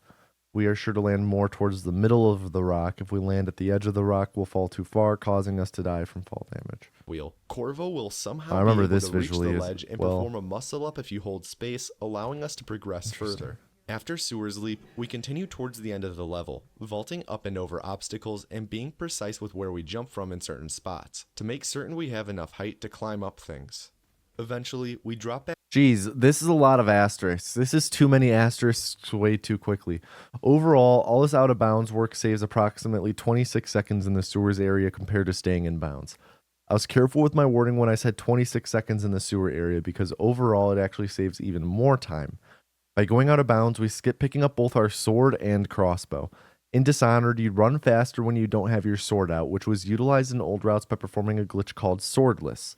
Speaker 1: We are sure to land more towards the middle of the rock. If we land at the edge of the rock, we'll fall too far, causing us to die from fall damage.
Speaker 2: Corvo will somehow
Speaker 1: I remember
Speaker 2: be able
Speaker 1: this
Speaker 2: to reach the
Speaker 1: visually as
Speaker 2: ledge and
Speaker 1: well.
Speaker 2: perform a muscle up if you hold space, allowing us to progress further. After Sewer's Leap, we continue towards the end of the level, vaulting up and over obstacles and being precise with where we jump from in certain spots, to make certain we have enough height to climb up things. Eventually, we drop back.
Speaker 1: Geez, this is a lot of asterisks. This is too many asterisks way too quickly. Overall, all this out of bounds work saves approximately 26 seconds in the sewers area compared to staying in bounds. I was careful with my wording when I said 26 seconds in the sewer area because overall it actually saves even more time. By going out of bounds, we skip picking up both our sword and crossbow. In Dishonored, you run faster when you don't have your sword out, which was utilized in old routes by performing a glitch called swordless.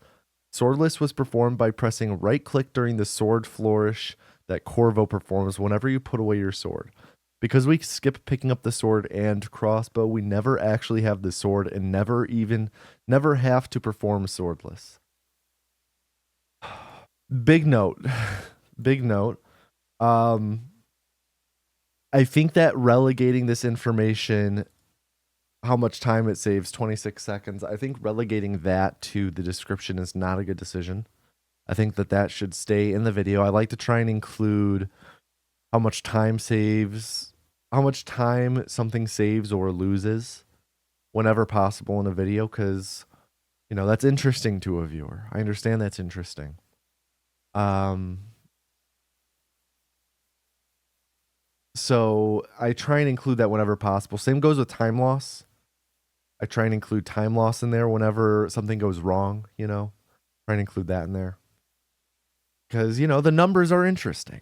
Speaker 1: Swordless was performed by pressing right-click during the sword flourish that Corvo performs whenever you put away your sword. Because we skip picking up the sword and crossbow, we never actually have the sword and never have to perform swordless. Big note. Big note. I think that relegating this information, how much time it saves, 26 seconds, I think relegating that to the description is not a good decision. I think that should stay in the video. I like to try and include how much time something saves or loses whenever possible in a video, because, that's interesting to a viewer. I understand that's interesting. So I try and include that whenever possible. Same goes with time loss. I try and include time loss in there whenever something goes wrong, Try and include that in there. Because, the numbers are interesting.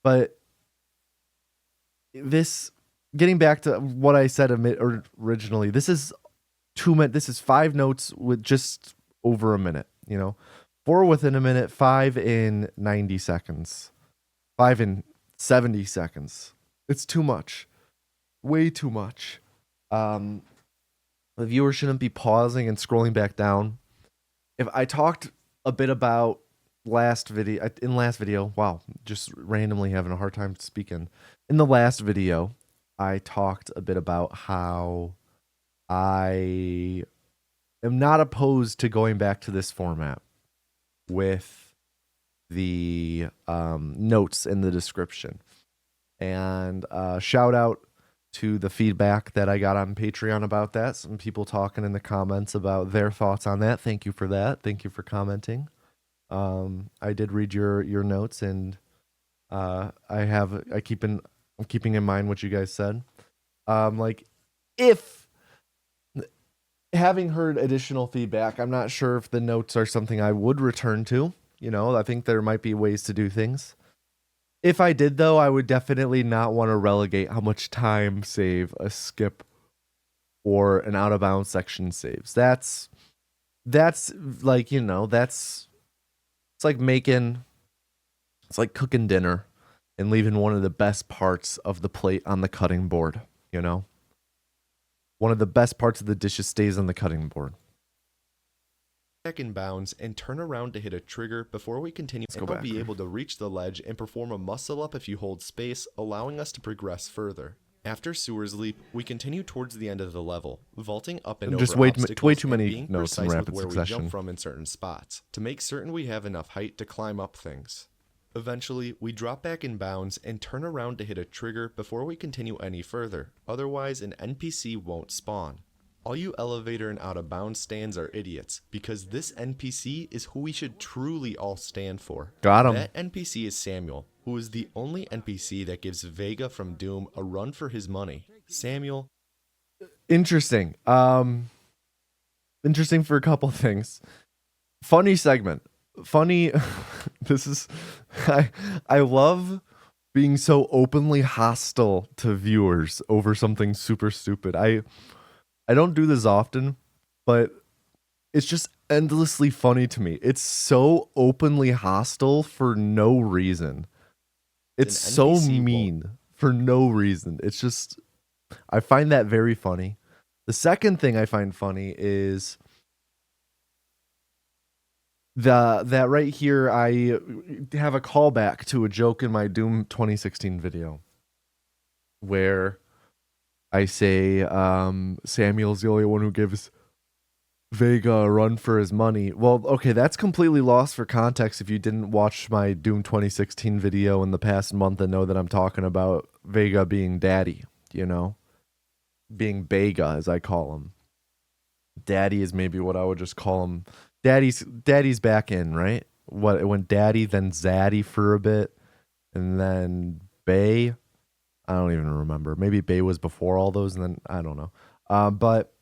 Speaker 1: But getting back to what I said originally, this is 2 minutes. This is 5 notes with just over a minute, 4 within a minute, 5 in 90 seconds, 5 in 70 seconds. It's too much. Way too much. The viewer shouldn't be pausing and scrolling back down. If I talked a bit about last video, wow, just randomly having a hard time speaking. In the last video, I talked a bit about how I am not opposed to going back to this format with the notes in the description. And shout out to the feedback that I got on Patreon about that. Some people talking in the comments about their thoughts on that. Thank you for that. Thank you for commenting. I did read your notes, and I'm keeping in mind what you guys said. If having heard additional feedback, I'm not sure if the notes are something I would return to. I think there might be ways to do things. If I did, though, I would definitely not want to relegate how much time save a skip or an out of bounds section saves. It's like cooking dinner and leaving one of the best parts of the plate on the cutting board, One of the best parts of the dishes stays on the cutting board.
Speaker 2: Back in bounds and turn around to hit a trigger before we continue, and we'll be able to reach the ledge and perform a muscle up if you hold space, allowing us to progress further. After Sewer's Leap, we continue towards the end of the level, vaulting up and
Speaker 1: just
Speaker 2: over
Speaker 1: way
Speaker 2: obstacles
Speaker 1: too many
Speaker 2: and being
Speaker 1: notes in
Speaker 2: precise
Speaker 1: rapid
Speaker 2: with where
Speaker 1: succession.
Speaker 2: we jump from in certain spots, to make certain we have enough height to climb up things. Eventually, we drop back in bounds and turn around to hit a trigger before we continue any further, otherwise an NPC won't spawn. All you elevator and out of bounds stands are idiots, because this NPC is who we should truly all stand for.
Speaker 1: Got him.
Speaker 2: That NPC is Samuel, who is the only NPC that gives Vega from Doom a run for his money. Samuel.
Speaker 1: Interesting. Interesting for a couple things. Funny segment. Funny. I love being so openly hostile to viewers over something super stupid. I don't do this often, but it's just endlessly funny to me. It's so openly hostile for no reason. It's
Speaker 2: an
Speaker 1: so
Speaker 2: NPC won't-
Speaker 1: mean for no reason. It's just, I find that very funny. The second thing I find funny is that right here I have a callback to a joke in my Doom 2016 video where I say Samuel's the only one who gives Vega a run for his money. Well, okay, that's completely lost for context if you didn't watch my Doom 2016 video in the past month and know that I'm talking about Vega being daddy, you know? Being Bega, as I call him. Daddy is maybe what I would just call him. Daddy's back in, right? What it went daddy, then zaddy for a bit, and then Bay. I don't even remember. Maybe Bay was before all those, and then I don't know. But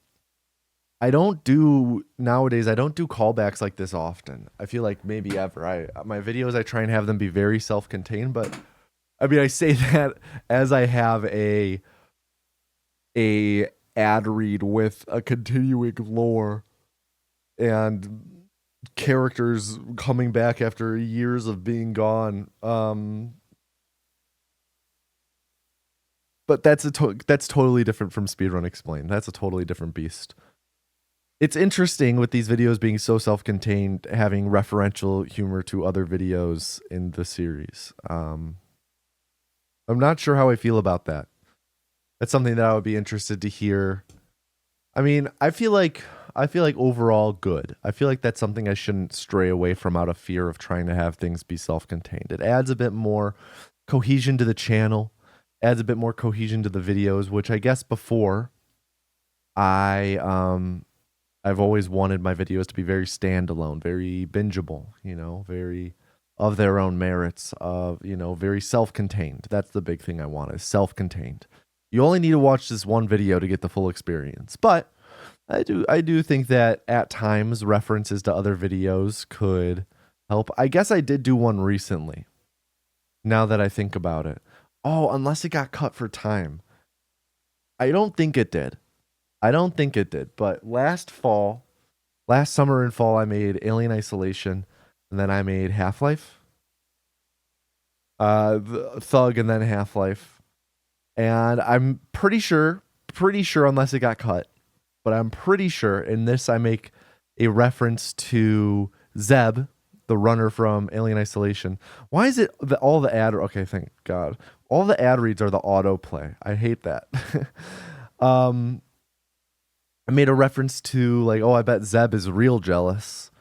Speaker 1: I don't do nowadays. I don't do callbacks like this often. I feel like maybe ever. My videos I try and have them be very self-contained, but I mean I say that as I have a ad read with a continuing lore and characters coming back after years of being gone. But that's totally different from Speedrun Explained. That's a totally different beast. It's interesting with these videos being so self-contained, having referential humor to other videos in the series. I'm not sure how I feel about that. That's something that I would be interested to hear. I mean, I feel like overall good. I feel like that's something I shouldn't stray away from out of fear of trying to have things be self-contained. It adds a bit more cohesion to the channel, adds a bit more cohesion to the videos, which I guess before I've always wanted my videos to be very standalone, very bingeable, you know, very of their own merits, of, you know, very self-contained. That's the big thing I want, is self-contained. You only need to watch this one video to get the full experience. But I do think that at times references to other videos could help. I guess I did do one recently, now that I think about it. Oh, unless it got cut for time. I don't think it did. But last summer and fall, I made Alien Isolation, and then I made Half-Life, Thug, and then Half-Life. And I'm pretty sure, unless it got cut, but I'm pretty sure in this I make a reference to Zeb, the runner from Alien Isolation. Why is it that all the ad? Okay, thank God. All the ad reads are the autoplay. I hate that. I made a reference to, like, oh, I bet Zeb is real jealous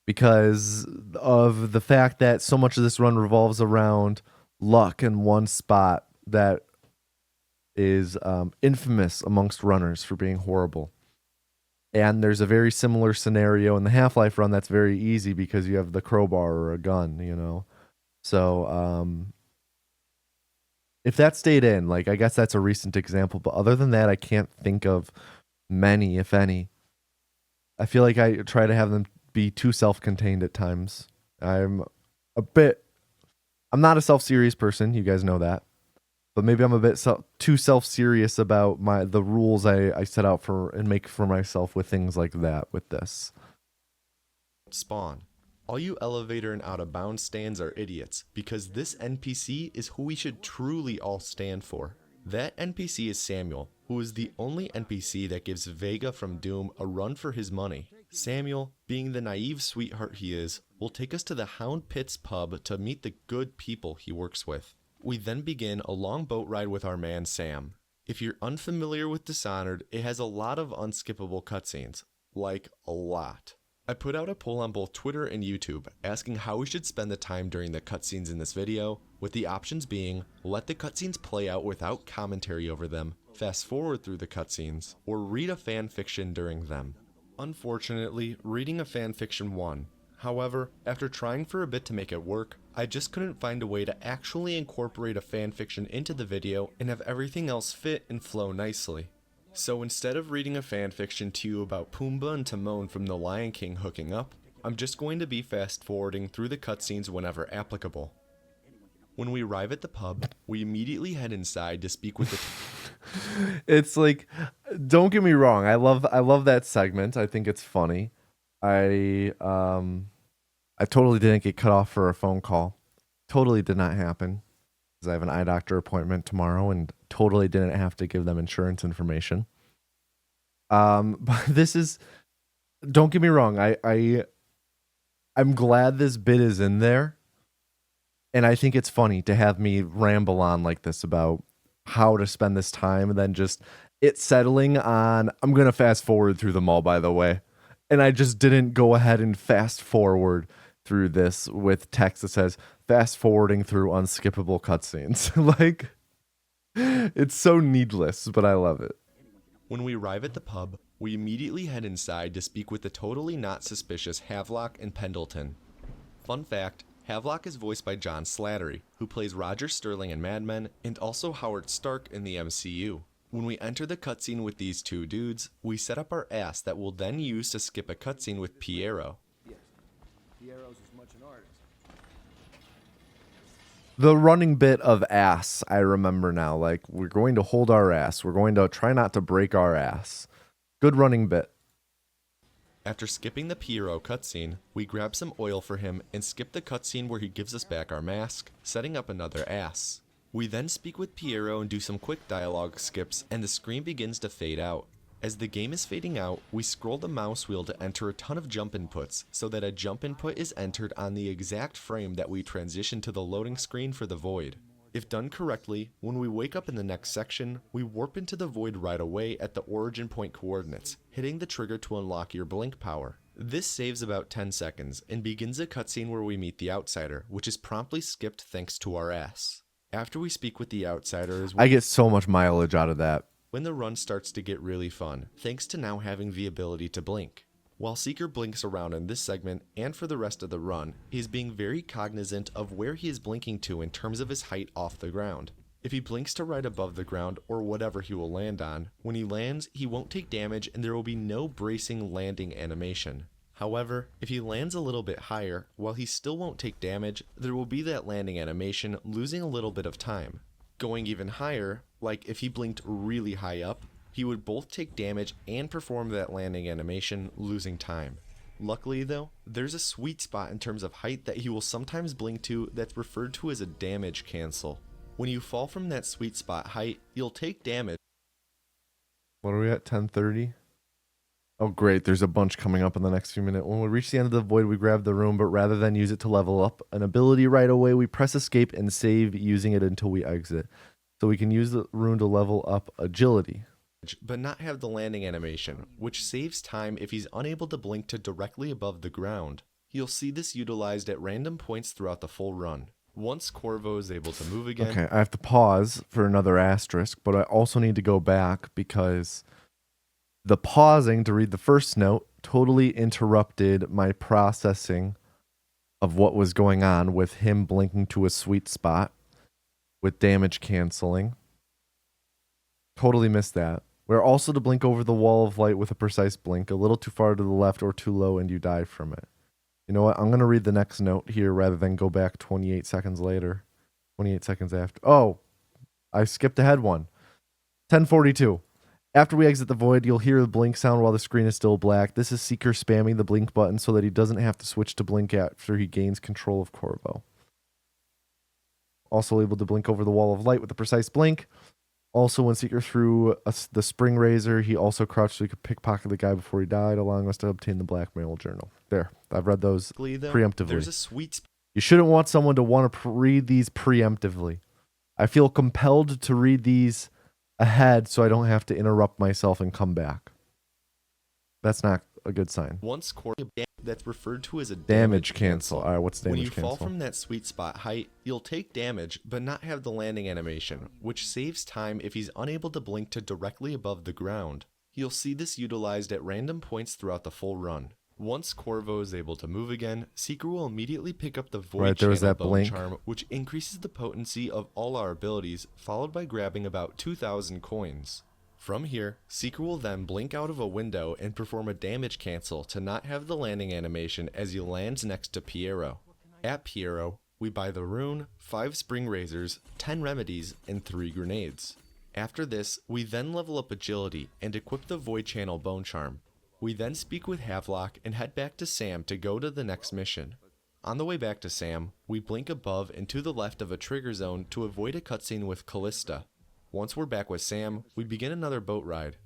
Speaker 1: because of the fact that so much of this run revolves around luck in one spot that is infamous amongst runners for being horrible. And there's a very similar scenario in the Half-Life run that's very easy because you have the crowbar or a gun, you know? So, if that stayed in, like, I guess that's a recent example. But other than that, I can't think of many, if any. I feel like I try to have them be too self-contained at times. I'm not a self-serious person. You guys know that. But maybe I'm a bit too self-serious about the rules I set out for and make for myself with things like that with this.
Speaker 2: Spawn. All you elevator and out of bounds stands are idiots, because this NPC is who we should truly all stand for. That NPC is Samuel, who is the only NPC that gives Vega from Doom a run for his money. Samuel, being the naive sweetheart he is, will take us to the Hound Pits pub to meet the good people he works with. We then begin a long boat ride with our man Sam. If you're unfamiliar with Dishonored, it has a lot of unskippable cutscenes. Like, a lot. I put out a poll on both Twitter and YouTube asking how we should spend the time during the cutscenes in this video, with the options being, let the cutscenes play out without commentary over them, fast forward through the cutscenes, or read a fanfiction during them. Unfortunately, reading a fanfiction won. However, after trying for a bit to make it work, I just couldn't find a way to actually incorporate a fanfiction into the video and have everything else fit and flow nicely. So instead of reading a fanfiction to you about Pumbaa and Timon from The Lion King hooking up, I'm just going to be fast forwarding through the cutscenes whenever applicable. When we arrive at the pub, we immediately head inside to speak with the
Speaker 1: It's like, don't get me wrong, I love that segment. I think it's funny. I totally didn't get cut off for a phone call. Totally did not happen. Because I have an eye doctor appointment tomorrow and totally didn't have to give them insurance information. But this is, don't get me wrong, I'm glad this bit is in there. And I think it's funny to have me ramble on like this about how to spend this time and then just it settling on, I'm going to fast forward through them all, by the way. And I just didn't go ahead and fast forward through this with text that says fast forwarding through unskippable cutscenes. Like, it's so needless, but I love it.
Speaker 2: When we arrive at the pub, we immediately head inside to speak with the totally not suspicious Havelock and Pendleton. Fun fact, Havelock is voiced by John Slattery, who plays Roger Sterling in Mad Men and also Howard Stark in the MCU. When we enter the cutscene with these two dudes, we set up our ass that we'll then use to skip a cutscene with Piero.
Speaker 4: Yes. Piero's as much an artist.
Speaker 1: The running bit of ass, I remember now. Like, we're going to hold our ass. We're going to try not to break our ass. Good running bit.
Speaker 2: After skipping the Piero cutscene, we grab some oil for him and skip the cutscene where he gives us back our mask, setting up another ass. We then speak with Piero and do some quick dialogue skips, and the screen begins to fade out. As the game is fading out, we scroll the mouse wheel to enter a ton of jump inputs, so that a jump input is entered on the exact frame that we transition to the loading screen for the void. If done correctly, when we wake up in the next section, we warp into the void right away at the origin point coordinates, hitting the trigger to unlock your blink power. This saves about 10 seconds, and begins a cutscene where we meet the Outsider, which is promptly skipped thanks to our ass. After we speak with the Outsider
Speaker 1: I get so much mileage out of that.
Speaker 2: when the run starts to get really fun, thanks to now having the ability to blink. While Seeker blinks around in this segment and for the rest of the run, he is being very cognizant of where he is blinking to in terms of his height off the ground. If he blinks to right above the ground or whatever he will land on, when he lands, he won't take damage and there will be no bracing landing animation. However, if he lands a little bit higher, while he still won't take damage, there will be that landing animation losing a little bit of time. Going even higher, like if he blinked really high up, he would both take damage and perform that landing animation, losing time. Luckily though, there's a sweet spot in terms of height that he will sometimes blink to that's referred to as a damage cancel. When you fall from that sweet spot height, you'll take damage.
Speaker 1: What are we at? 10:30? Oh, great. There's a bunch coming up in the next few minutes. When we reach the end of the void, we grab the room, but rather than use it to level up an ability right away, we press escape and save using it until we exit. So we can use the rune to level up agility.
Speaker 2: But not have the landing animation, which saves time if he's unable to blink to directly above the ground. You'll see this utilized at random points throughout the full run. Once Corvo is able to move again...
Speaker 1: Okay, I have to pause for another asterisk, but I also need to go back because the pausing to read the first note totally interrupted my processing of what was going on with him blinking to a sweet spot with damage canceling. Totally missed that. We're also to blink over the wall of light with a precise blink, a little too far to the left or too low and you die from it. You know what? I'm going to read the next note here rather than go back 28 seconds later. 28 seconds after. Oh, I skipped ahead one. 10:42. After we exit the void, you'll hear the blink sound while the screen is still black. This is Seeker spamming the blink button so that he doesn't have to switch to blink after he gains control of Corvo. Also able to blink over the wall of light with a precise blink. Also, when Seeker threw the spring razor, he also crouched so he could pickpocket the guy before he died, allowing us to obtain the blackmail journal. There, I've read those preemptively.
Speaker 2: There's a sweet spot.
Speaker 1: You shouldn't want someone to want to read these preemptively. I feel compelled to read these ahead so I don't have to interrupt myself and come back. That's not a good sign.
Speaker 2: Once Corvo, that's referred to as a
Speaker 1: Damage cancel. All right, what's damage
Speaker 2: When you
Speaker 1: cancel?
Speaker 2: fall from that sweet spot height, you'll take damage, but not have the landing animation, which saves time if he's unable to blink to directly above the ground. You'll see this utilized at random points throughout the full run. Once Corvo is able to move again, Seeker will immediately pick up the Void
Speaker 1: there was
Speaker 2: Channel
Speaker 1: that
Speaker 2: Bone
Speaker 1: blink.
Speaker 2: Charm, which increases the potency of all our abilities, followed by grabbing about 2,000 coins. From here, Seeker will then blink out of a window and perform a damage cancel to not have the landing animation as he lands next to Piero. At Piero, we buy the rune, 5 spring razors, 10 remedies, and 3 grenades. After this, we then level up agility and equip the Void Channel Bone Charm. We then speak with Havelock and head back to Sam to go to the next mission. On the way back to Sam, we blink above and to the left of a trigger zone to avoid a cutscene with Callista. Once we're back with Sam, we begin another boat ride.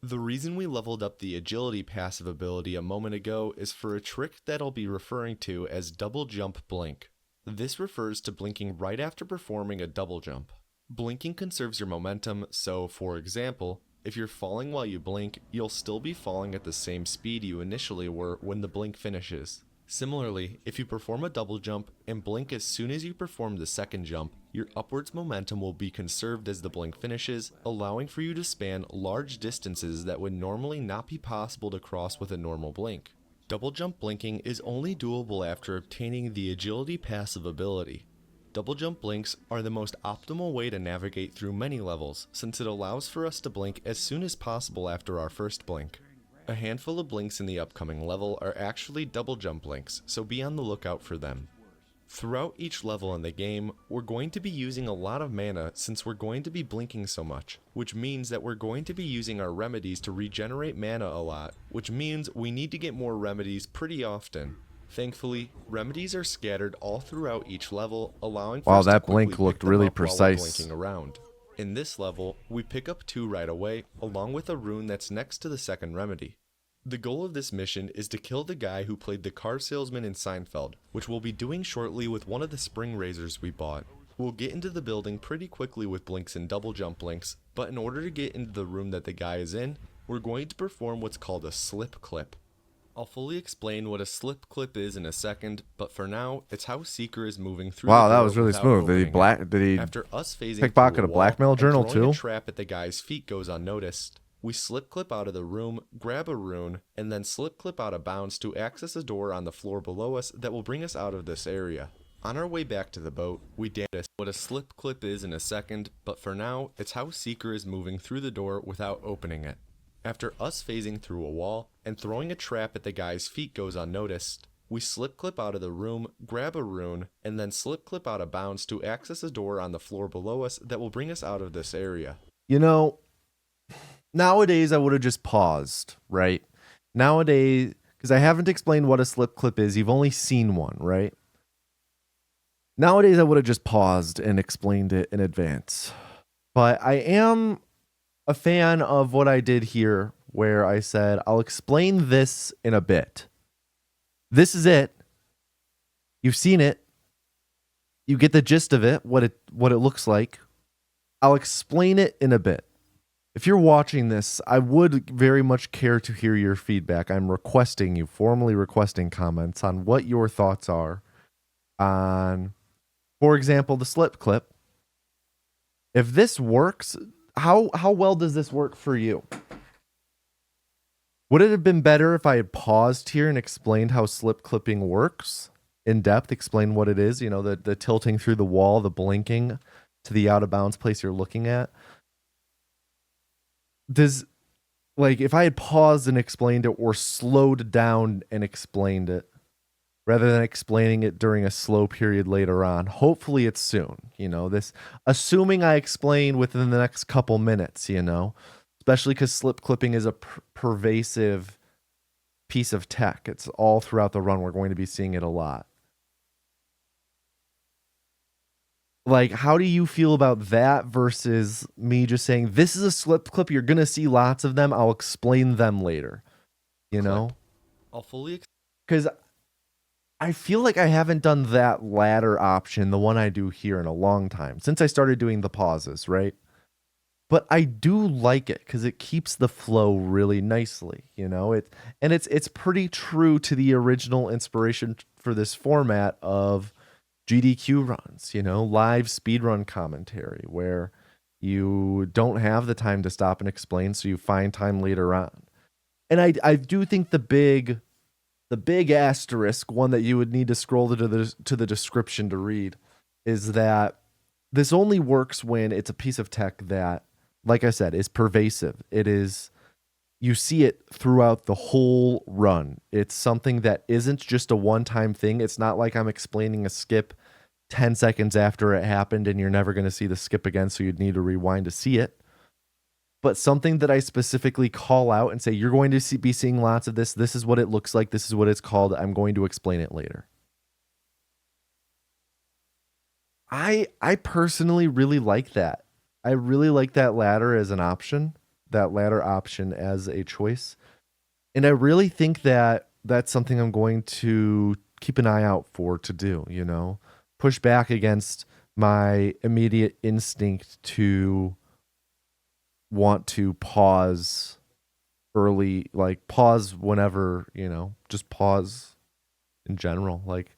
Speaker 2: The reason we leveled up the agility passive ability a moment ago is for a trick that I'll be referring to as double jump blink. This refers to blinking right after performing a double jump. Blinking conserves your momentum, so for example, if you're falling while you blink, you'll still be falling at the same speed you initially were when the blink finishes. Similarly, if you perform a double jump and blink as soon as you perform the second jump, your upwards momentum will be conserved as the blink finishes, allowing for you to span large distances that would normally not be possible to cross with a normal blink. Double jump blinking is only doable after obtaining the agility passive ability. Double jump blinks are the most optimal way to navigate through many levels, since it allows for us to blink as soon as possible after our first blink. A handful of blinks in the upcoming level are actually double jump blinks, so be on the lookout for them. Throughout each level in the game, we're going to be using a lot of mana since we're going to be blinking so much, which means that we're going to be using our remedies to regenerate mana a lot, which means we need to get more remedies pretty often. Thankfully, remedies are scattered all throughout each level, allowing for us to
Speaker 1: that
Speaker 2: quickly
Speaker 1: blink
Speaker 2: pick
Speaker 1: looked
Speaker 2: them
Speaker 1: really
Speaker 2: up while we're
Speaker 1: precise.
Speaker 2: blinking around. In this level, we pick up 2 right away, along with a rune that's next to the second remedy. The goal of this mission is to kill the guy who played the car salesman in Seinfeld, which we'll be doing shortly with one of the spring razors we bought. We'll get into the building pretty quickly with blinks and double jump blinks, but in order to get into the room that the guy is in, we're going to perform what's called a slip clip. I'll fully explain what a slip clip is in a second, but for now, it's how Seeker is moving through
Speaker 1: Wow,
Speaker 2: the door
Speaker 1: that was really
Speaker 2: without
Speaker 1: smooth.
Speaker 2: opening
Speaker 1: Did he
Speaker 2: After us phasing
Speaker 1: pickpocket
Speaker 2: through
Speaker 1: a
Speaker 2: wall
Speaker 1: blackmail
Speaker 2: and
Speaker 1: journal
Speaker 2: throwing a
Speaker 1: too?
Speaker 2: trap at the guy's feet goes unnoticed, we slip clip out of the room, grab a rune, and then slip clip out of bounds to access a door on the floor below us that will bring us out of this area. On our way back to the boat, we notice what a slip clip is in a second, but for now, it's how Seeker is moving through the door without opening it. After us phasing through a wall and throwing a trap at the guy's feet goes unnoticed, we slip clip out of the room, grab a rune, and then slip clip out of bounds to access a door on the floor below us that will bring us out of this area.
Speaker 1: You know, nowadays I would have just paused, right? Nowadays, because I haven't explained what a slip clip is, you've only seen one, right? Nowadays I would have just paused and explained it in advance. But I am a fan of what I did here, where I said, I'll explain this in a bit. This is it. You've seen it. You get the gist of it, what it looks like. I'll explain it in a bit. If you're watching this, I would very much care to hear your feedback. I'm formally requesting comments on what your thoughts are on, for example, the slip clip. If this works, how well does this work for you? Would it have been better if I had paused here and explained how slip clipping works in depth, explain what it is, the tilting through the wall, the blinking to the out of bounds place you're looking at? If I had paused and explained it, or slowed down and explained it, rather than explaining it during a slow period later on, hopefully it's soon, assuming I explain within the next couple minutes, especially because slip clipping is a pervasive piece of tech. It's all throughout the run. We're going to be seeing it a lot. How do you feel about that versus me just saying, this is a slip clip, you're going to see lots of them, I'll explain them later,
Speaker 2: I'll fully
Speaker 1: because I feel like I haven't done that latter option, the one I do here, in a long time, since I started doing the pauses, right? But I do like it because it keeps the flow really nicely, it's pretty true to the original inspiration for this format of GDQ runs, live speedrun commentary, where you don't have the time to stop and explain, so you find time later on. And I do think the big asterisk, one that you would need to scroll to the description to read, is that this only works when it's a piece of tech that, like I said, is pervasive. You see it throughout the whole run. It's something that isn't just a one-time thing. It's not like I'm explaining a skip 10 seconds after it happened and you're never going to see the skip again, so you'd need to rewind to see it. but something that I specifically call out and say, you're going to be seeing lots of this. This is what it looks like. This is what it's called. I'm going to explain it later. I personally really like that. I really like that ladder as an option, that ladder option as a choice. And I really think that that's something I'm going to keep an eye out for to do, you know, push back against my immediate instinct to want to pause early, like pause whenever, you know, just pause in general. Like,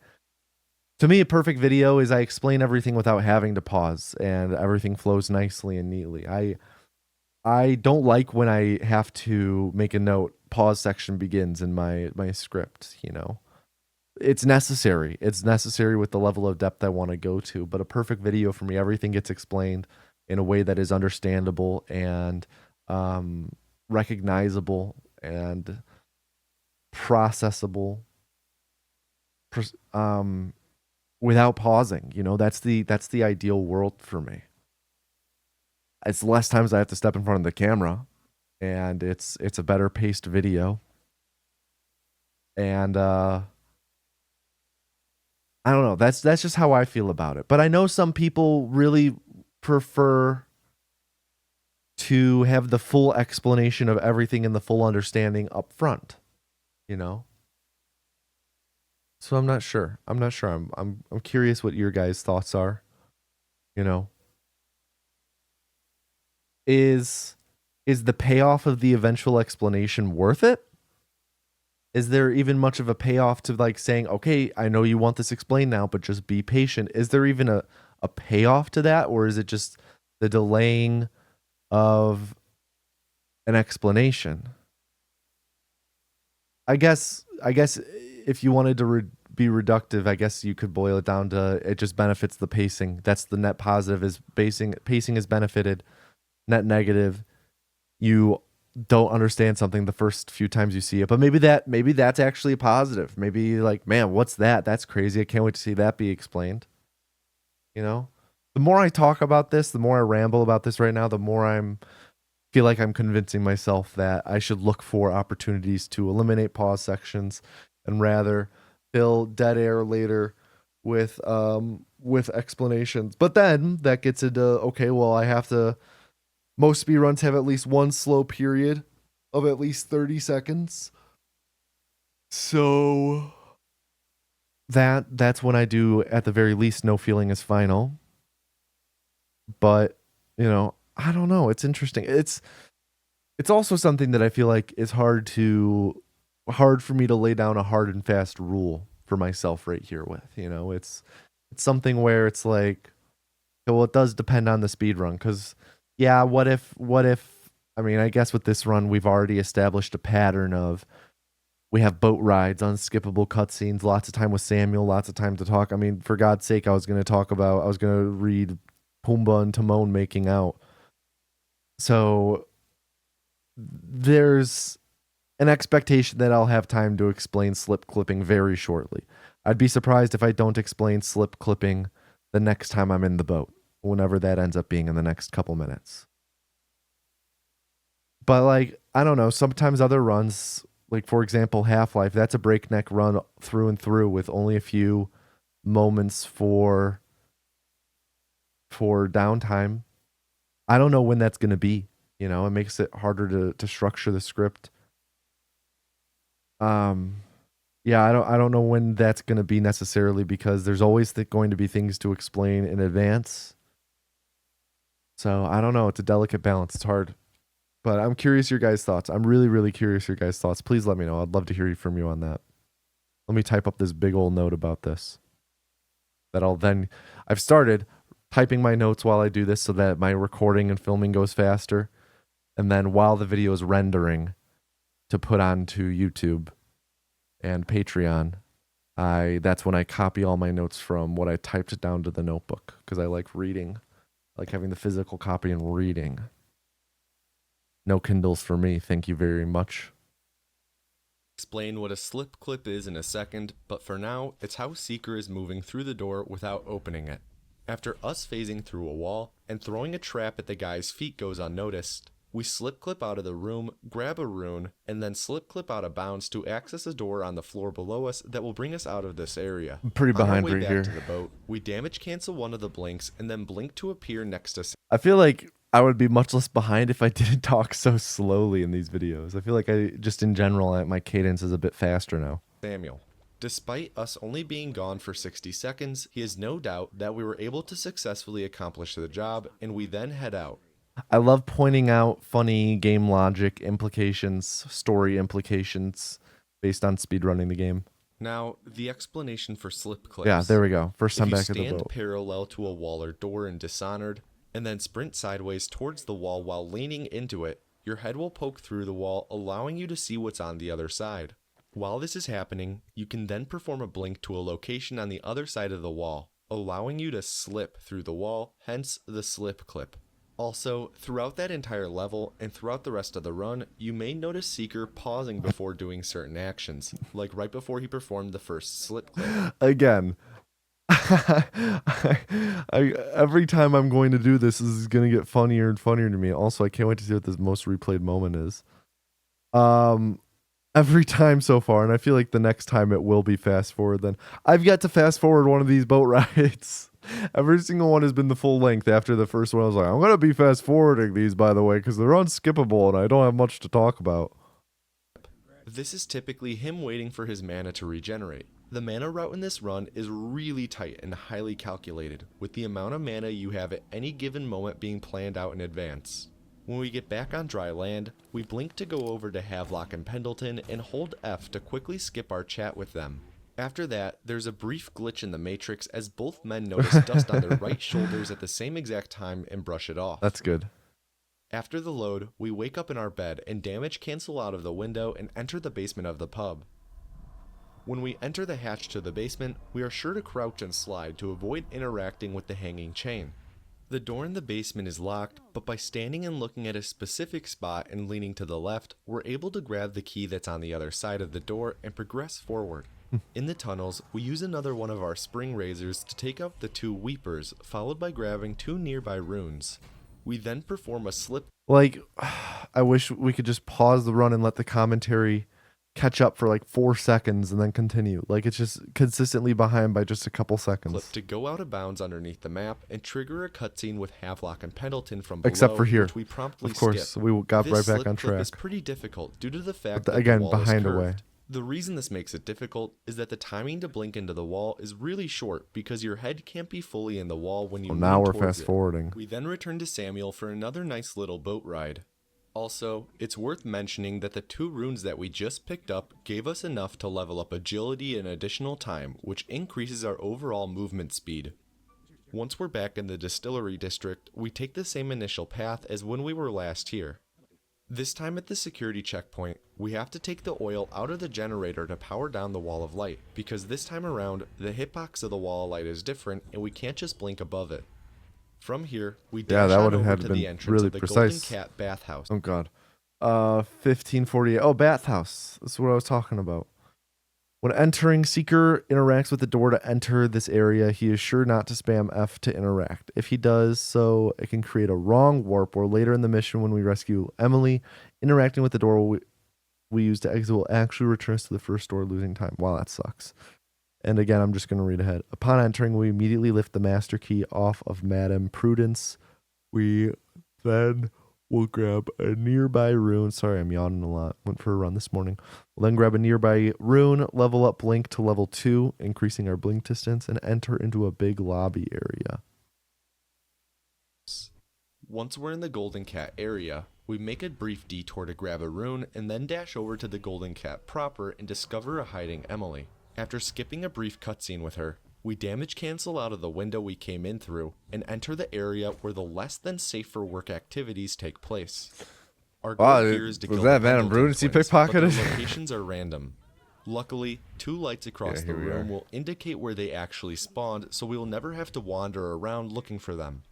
Speaker 1: to me, a perfect video is I explain everything without having to pause and everything flows nicely and neatly. I don't like when I have to make a note, pause section begins in my script, you know. It's necessary. It's necessary with the level of depth I want to go to, but a perfect video for me, everything gets explained in a way that is understandable and recognizable and processable. Without pausing, you know, that's the ideal world for me. It's less times I have to step in front of the camera, and it's a better paced video. And I don't know, that's just how I feel about it. But I know some people really prefer to have the full explanation of everything and the full understanding up front, you know. So I'm not sure. I'm curious what your guys' thoughts are. You know, is the payoff of the eventual explanation worth it? Is there even much of a payoff to like saying, okay, I know you want this explained now, but just be patient? Is there even a payoff to that, or is it just the delaying of an explanation? I guess if you wanted to be reductive, I guess you could boil it down to it just benefits the pacing. That's the net positive, is pacing is benefited. Net negative, you don't understand something the first few times you see it, but maybe that's actually a positive. Maybe like, man, what's that? That's crazy. I can't wait to see that be explained. You know, the more I talk about this, the more I ramble about this right now, the more feel like I'm convincing myself that I should look for opportunities to eliminate pause sections and rather fill dead air later with explanations. But then that gets into, okay, well, most speedruns have at least one slow period of at least 30 seconds. So that's when I do, at the very least, no feeling is final. But, you know, I don't know. It's interesting. It's also something that I feel like is hard for me to lay down a hard and fast rule for myself right here with, you know, it's something where it's like, well, it does depend on the speed run. Cause yeah, what if, I mean, I guess with this run, we've already established a pattern of, we have boat rides, unskippable cutscenes, lots of time with Samuel, lots of time to talk. I mean, for God's sake, I was going to read Pumbaa and Timon making out. So there's an expectation that I'll have time to explain slip clipping very shortly. I'd be surprised if I don't explain slip clipping the next time I'm in the boat, whenever that ends up being in the next couple minutes. But like, I don't know, sometimes other runs, like for example, Half-Life, that's a breakneck run through and through with only a few moments for downtime. I don't know when that's going to be, you know, it makes it harder to structure the script. Yeah, I don't know when that's going to be necessarily, because there's always going to be things to explain in advance. So I don't know. It's a delicate balance. It's hard. But I'm curious your guys' thoughts. I'm really, really curious your guys' thoughts. Please let me know. I'd love to hear from you on that. Let me type up this big old note about this. I've started typing my notes while I do this so that my recording and filming goes faster. And then while the video is rendering to put onto YouTube and Patreon, that's when I copy all my notes from what I typed down to the notebook, because I like reading. I like having the physical copy and reading. No Kindles for me, thank you very much.
Speaker 2: Explain what a slip clip is in a second, but for now, it's how Seeker is moving through the door without opening it. After us phasing through a wall and throwing a trap at the guy's feet goes unnoticed, We slip clip out of the room, grab a rune, and then slip clip out of bounds to access a door on the floor below us that will bring us out of this area.
Speaker 1: I'm pretty behind
Speaker 2: on our way
Speaker 1: right
Speaker 2: back
Speaker 1: here.
Speaker 2: to the boat, we damage cancel one of the blinks and then blink to appear next to
Speaker 1: I feel like I would be much less behind if I didn't talk so slowly in these videos. I feel like I just in general, my cadence is a bit faster now.
Speaker 2: Samuel. Despite us only being gone for 60 seconds, he has no doubt that we were able to successfully accomplish the job, and we then head out.
Speaker 1: I love pointing out funny game logic implications, story implications based on speedrunning the game.
Speaker 2: Now, the explanation for slip clips.
Speaker 1: Yeah, there we go. First time
Speaker 2: If you
Speaker 1: back at the
Speaker 2: stand
Speaker 1: boat.
Speaker 2: parallel to a wall or door in Dishonored, and then sprint sideways towards the wall while leaning into it, your head will poke through the wall, allowing you to see what's on the other side. While this is happening, you can then perform a blink to a location on the other side of the wall, allowing you to slip through the wall, hence the slip clip. Also, throughout that entire level and throughout the rest of the run, you may notice Seeker pausing before doing certain actions, like right before he performed the first slip clip.
Speaker 1: Again, every time I'm going to do this is going to get funnier and funnier to me. Also, I can't wait to see what this most replayed moment is. Every time so far, and I feel like the next time it will be fast forward. Then I've yet to fast forward one of these boat rides. Every single one has been the full length. After the first one, I was like, I'm gonna be fast forwarding these, by the way, because they're unskippable, and I don't have much to talk about.
Speaker 2: This is typically him waiting for his mana to regenerate. The mana route in this run is really tight and highly calculated, with the amount of mana you have at any given moment being planned out in advance. When we get back on dry land, we blink to go over to Havelock and Pendleton and hold F to quickly skip our chat with them. After that, there's a brief glitch in the Matrix as both men notice dust on their right shoulders at the same exact time and brush it off.
Speaker 1: That's good.
Speaker 2: After the load, we wake up in our bed and damage cancel out of the window and enter the basement of the pub. When we enter the hatch to the basement, we are sure to crouch and slide to avoid interacting with the hanging chain. The door in the basement is locked, but by standing and looking at a specific spot and leaning to the left, we're able to grab the key that's on the other side of the door and progress forward. In the tunnels, we use another one of our spring razors to take out the two weepers, followed by grabbing two nearby runes. We then perform a slip.
Speaker 1: Like, I wish we could just pause the run and let the commentary catch up for like 4 seconds and then continue. Like, it's just consistently behind by just a couple seconds.
Speaker 2: Clip to go out of bounds underneath the map and trigger a cutscene with Havelock and Pendleton from below,
Speaker 1: Except for here.
Speaker 2: which we promptly
Speaker 1: Of course,
Speaker 2: skip.
Speaker 1: we got
Speaker 2: This
Speaker 1: right back
Speaker 2: slip
Speaker 1: on
Speaker 2: clip
Speaker 1: track.
Speaker 2: is pretty difficult due to the fact
Speaker 1: But
Speaker 2: that
Speaker 1: again,
Speaker 2: the wall
Speaker 1: behind
Speaker 2: is
Speaker 1: away.
Speaker 2: curved. The reason this makes it difficult is that the timing to blink into the wall is really short because your head can't be fully in the wall when you
Speaker 1: Well,
Speaker 2: lean
Speaker 1: now we're
Speaker 2: towards
Speaker 1: fast
Speaker 2: it.
Speaker 1: forwarding.
Speaker 2: We then return to Samuel for another nice little boat ride. Also, it's worth mentioning that the two runes that we just picked up gave us enough to level up agility and additional time, which increases our overall movement speed. Once we're back in the distillery district, we take the same initial path as when we were last here. This time at the security checkpoint, we have to take the oil out of the generator to power down the wall of light, because this time around, the hitbox of the wall of light is different and we can't just blink above it. From here, we dash
Speaker 1: that
Speaker 2: on
Speaker 1: would've
Speaker 2: over
Speaker 1: had
Speaker 2: to
Speaker 1: been
Speaker 2: the entrance
Speaker 1: really
Speaker 2: of the
Speaker 1: precise.
Speaker 2: Golden Cat bathhouse.
Speaker 1: Oh god. 1548. Oh, bathhouse. That's what I was talking about. When entering, Seeker interacts with the door to enter this area. He is sure not to spam F to interact. If he does so, it can create a wrong warp, or later in the mission when we rescue Emily, interacting with the door we use to exit will actually return us to the first door, losing time. Wow, that sucks. And again, I'm just going to read ahead. Upon entering, we immediately lift the master key off of Madame Prudence. We then will grab a nearby rune. Sorry, I'm yawning a lot. Went for a run this morning. We'll then grab a nearby rune, level up blink to level 2, increasing our blink distance, and enter into a big lobby area.
Speaker 2: Once we're in the Golden Cat area, we make a brief detour to grab a rune and then dash over to the Golden Cat proper and discover a hiding Emily. After skipping a brief cutscene with her, we damage cancel out of the window we came in through and enter the area where the less than safe for work activities take place. Our goal
Speaker 1: Wow,
Speaker 2: here is to
Speaker 1: was
Speaker 2: kill
Speaker 1: that
Speaker 2: the
Speaker 1: Madame
Speaker 2: Pendleton
Speaker 1: Prudence he
Speaker 2: twins, but their
Speaker 1: pickpocketed?
Speaker 2: locations are random. Luckily, 2 lights across the
Speaker 1: here we
Speaker 2: room
Speaker 1: are.
Speaker 2: will indicate where they actually spawned, so we will never have to wander around looking for them.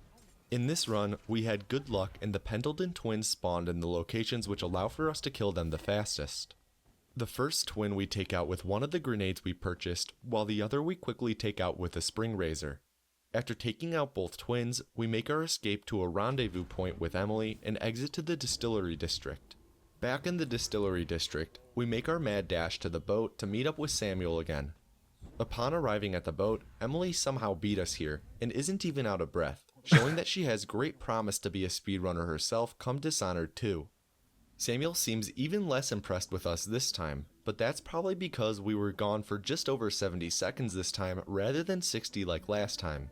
Speaker 2: In this run, we had good luck and the Pendleton twins spawned in the locations which allow for us to kill them the fastest. The first twin we take out with one of the grenades we purchased, while the other we quickly take out with a spring razor. After taking out both twins, we make our escape to a rendezvous point with Emily and exit to the distillery district. Back in the distillery district, we make our mad dash to the boat to meet up with Samuel again. Upon arriving at the boat, Emily somehow beat us here and isn't even out of breath, showing that she has great promise to be a speedrunner herself come Dishonored 2. Samuel seems even less impressed with us this time, but that's probably because we were gone for just over 70 seconds this time rather than 60 like last time.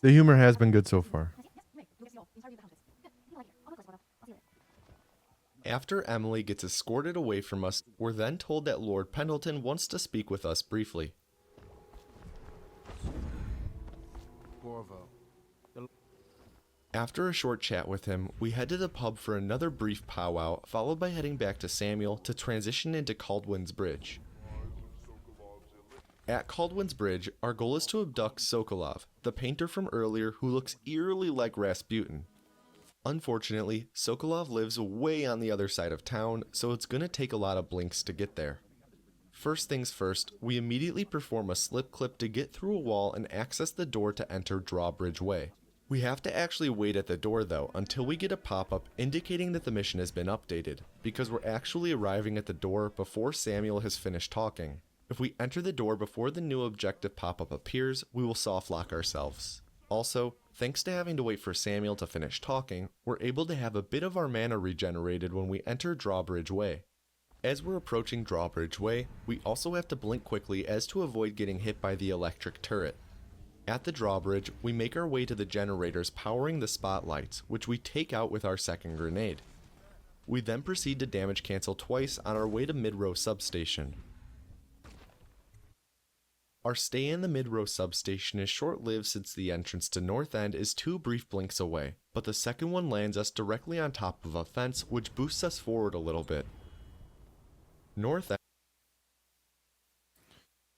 Speaker 1: The humor has been good so far.
Speaker 2: After Emily gets escorted away from us, we're then told that Lord Pendleton wants to speak with us briefly.
Speaker 4: Corvo.
Speaker 2: After a short chat with him, we head to the pub for another brief powwow, followed by heading back to Samuel to transition into Caldwin's Bridge. At Caldwin's Bridge, our goal is to abduct Sokolov, the painter from earlier who looks eerily like Rasputin. Unfortunately, Sokolov lives way on the other side of town, so it's gonna take a lot of blinks to get there. First things first, we immediately perform a slip clip to get through a wall and access the door to enter Drawbridge Way. We have to actually wait at the door though until we get a pop-up indicating that the mission has been updated, because we're actually arriving at the door before Samuel has finished talking. If we enter the door before the new objective pop-up appears, we will soft lock ourselves. Also, thanks to having to wait for Samuel to finish talking, we're able to have a bit of our mana regenerated when we enter Drawbridge Way. As we're approaching Drawbridge Way, we also have to blink quickly as to avoid getting hit by the electric turret. At the drawbridge, we make our way to the generators powering the spotlights, which we take out with our second grenade. We then proceed to damage cancel twice on our way to Mid-Row Substation. Our stay in the Mid-Row Substation is short-lived since the entrance to North End is 2 brief blinks away, but the second one lands us directly on top of a fence which boosts us forward a little bit. North End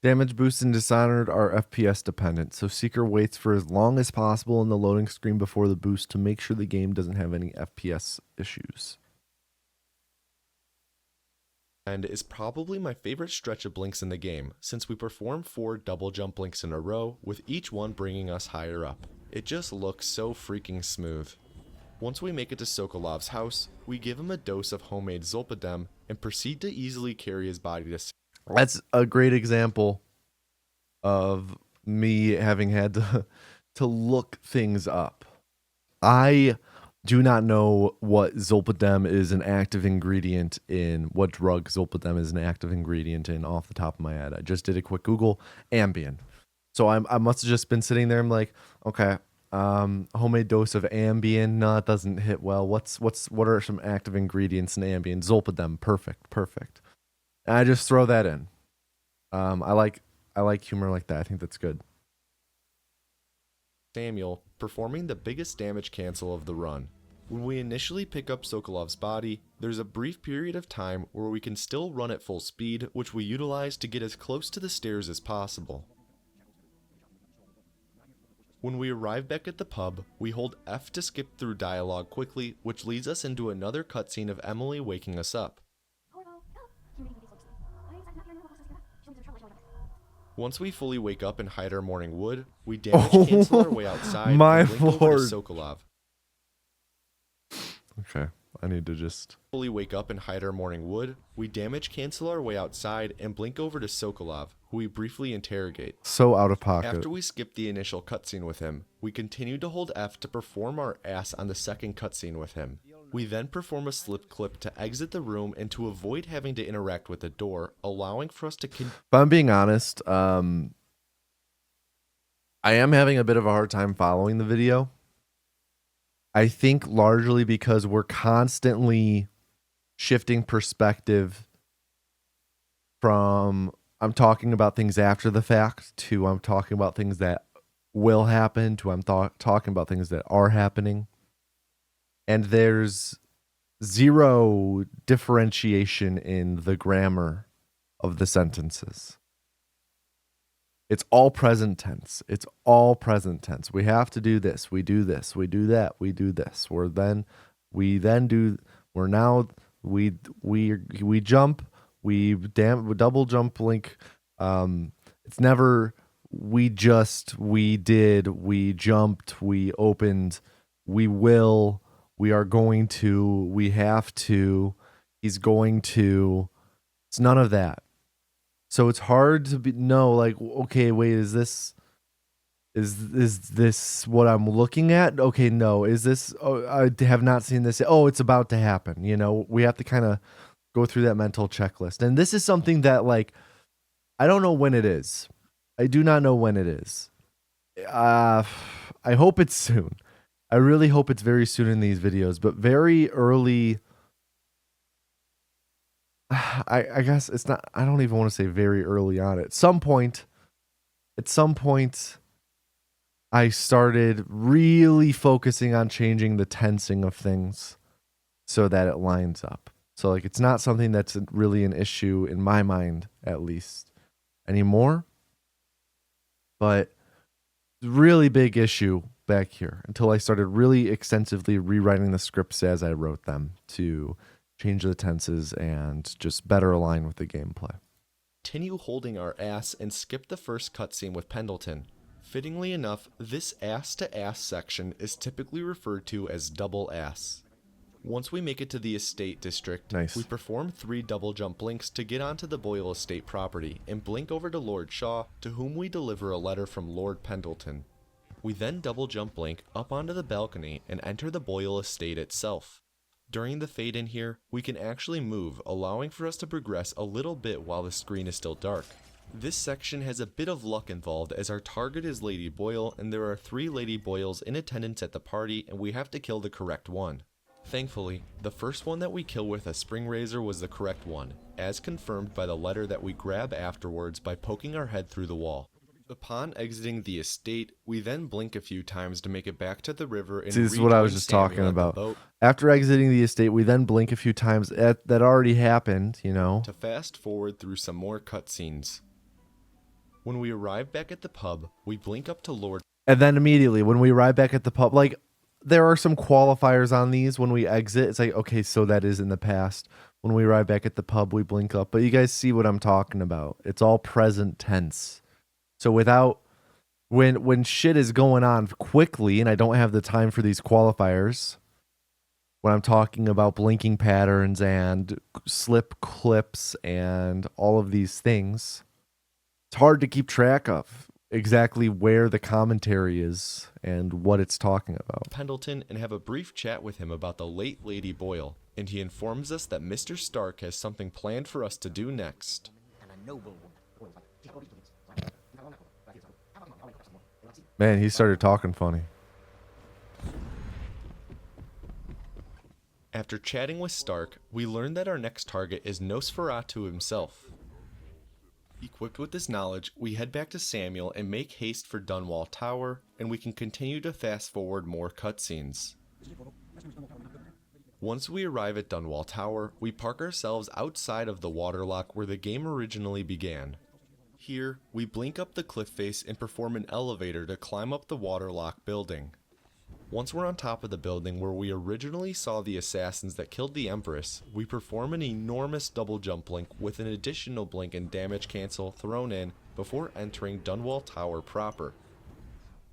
Speaker 1: Damage boosts in Dishonored are FPS dependent, so Seeker waits for as long as possible in the loading screen before the boost to make sure the game doesn't have any FPS issues.
Speaker 2: End is probably my favorite stretch of blinks in the game, since we perform 4 double jump blinks in a row, with each one bringing us higher up. It just looks so freaking smooth. Once we make it to Sokolov's house, we give him a dose of homemade Zolpidem and proceed to easily carry his body to
Speaker 1: That's a great example of me having had to look things up. I do not know what Zolpidem is an active ingredient in, what drug Zolpidem is an active ingredient in off the top of my head. I just did a quick Google. Ambien. So I must have just been sitting there. I'm like, okay, homemade dose of Ambien. No, it doesn't hit well. What are some active ingredients in Ambien? Zolpidem. Perfect. And I just throw that in. I like humor like that. I think that's good.
Speaker 2: Samuel, performing the biggest damage cancel of the run. When we initially pick up Sokolov's body, there's a brief period of time where we can still run at full speed, which we utilize to get as close to the stairs as possible. When we arrive back at the pub, we hold F to skip through dialogue quickly, which leads us into another cutscene of Emily waking us up. Once we fully wake up and hide our morning wood, we damage cancel our way outside
Speaker 1: my
Speaker 2: and link over
Speaker 1: lord.
Speaker 2: to Sokolov.
Speaker 1: Okay, I need to just...
Speaker 2: Fully wake up and hide our morning wood, we damage cancel our way outside and blink over to Sokolov, who we briefly interrogate.
Speaker 1: So out of pocket.
Speaker 2: After we skip the initial cutscene with him, we continue to hold F to perform our ass on the second cutscene with him. We then perform a slip clip to exit the room and to avoid having to interact with the door, allowing for us to
Speaker 1: If I'm being honest, I am having a bit of a hard time following the video. I think largely because we're constantly shifting perspective from I'm talking about things after the fact to I'm talking about things that will happen to I'm talking about things that are happening. And there's zero differentiation in the grammar of the sentences. It's all present tense. It's all present tense. We have to do this. We do this. We do that. We do this. We jump. We double jump link It's never we did, we jumped, we opened, we will, we are going to, we have to, he's going to. It's none of that. So it's hard to know, like, okay, wait, is this what I'm looking at? Okay, no. Is this, oh, I have not seen this. Oh, it's about to happen. You know, we have to kind of go through that mental checklist. And this is something that, like, I don't know when it is. I do not know when it is. I hope it's soon. I really hope it's very soon in these videos, but very early. I guess it's not, I don't even want to say very early on. At some point, I started really focusing on changing the tensing of things so that it lines up. So, like, it's not something that's really an issue in my mind, at least, anymore. But really big issue back here until I started really extensively rewriting the scripts as I wrote them to change the tenses and just better align with the gameplay.
Speaker 2: Continue holding our ass and skip the first cutscene with Pendleton. Fittingly enough, this ass-to-ass section is typically referred to as double ass. Once we make it to the estate district,
Speaker 1: Nice.
Speaker 2: we perform 3 double jump blinks to get onto the Boyle estate property and blink over to Lord Shaw, to whom we deliver a letter from Lord Pendleton. We then double jump blink up onto the balcony and enter the Boyle estate itself. During the fade in here, we can actually move, allowing for us to progress a little bit while the screen is still dark. This section has a bit of luck involved, as our target is Lady Boyle and there are 3 Lady Boyles in attendance at the party and we have to kill the correct one. Thankfully, the first one that we kill with a spring razor was the correct one, as confirmed by the letter that we grab afterwards by poking our head through the wall. Upon exiting the estate, we then blink a few times to make it back to the river and
Speaker 1: See, this is what I was
Speaker 2: rejoin
Speaker 1: just
Speaker 2: Samuel
Speaker 1: talking
Speaker 2: at the
Speaker 1: about.
Speaker 2: boat.
Speaker 1: After exiting the estate, we then blink a few times. That already happened, you know.
Speaker 2: To fast forward through some more cutscenes. When we arrive back at the pub, we blink up to Lord.
Speaker 1: And then immediately when we arrive back at the pub, like, there are some qualifiers on these when we exit. It's like, okay, so that is in the past. When we arrive back at the pub, we blink up. But you guys see what I'm talking about. It's all present tense. So without, when shit is going on quickly and I don't have the time for these qualifiers, when I'm talking about blinking patterns and slip clips and all of these things, it's hard to keep track of exactly where the commentary is and what it's talking about.
Speaker 2: Pendleton and have a brief chat with him about the late Lady Boyle, and he informs us that Mr. Stark has something planned for us to do next.
Speaker 1: Man, he started talking funny.
Speaker 2: After chatting with Stark, we learn that our next target is Nosferatu himself. Equipped with this knowledge, we head back to Samuel and make haste for Dunwall Tower, and we can continue to fast forward more cutscenes. Once we arrive at Dunwall Tower, we park ourselves outside of the waterlock where the game originally began. Here, we blink up the cliff face and perform an elevator to climb up the waterlock building. Once we're on top of the building where we originally saw the assassins that killed the Empress, we perform an enormous double jump blink with an additional blink and damage cancel thrown in before entering Dunwall Tower proper.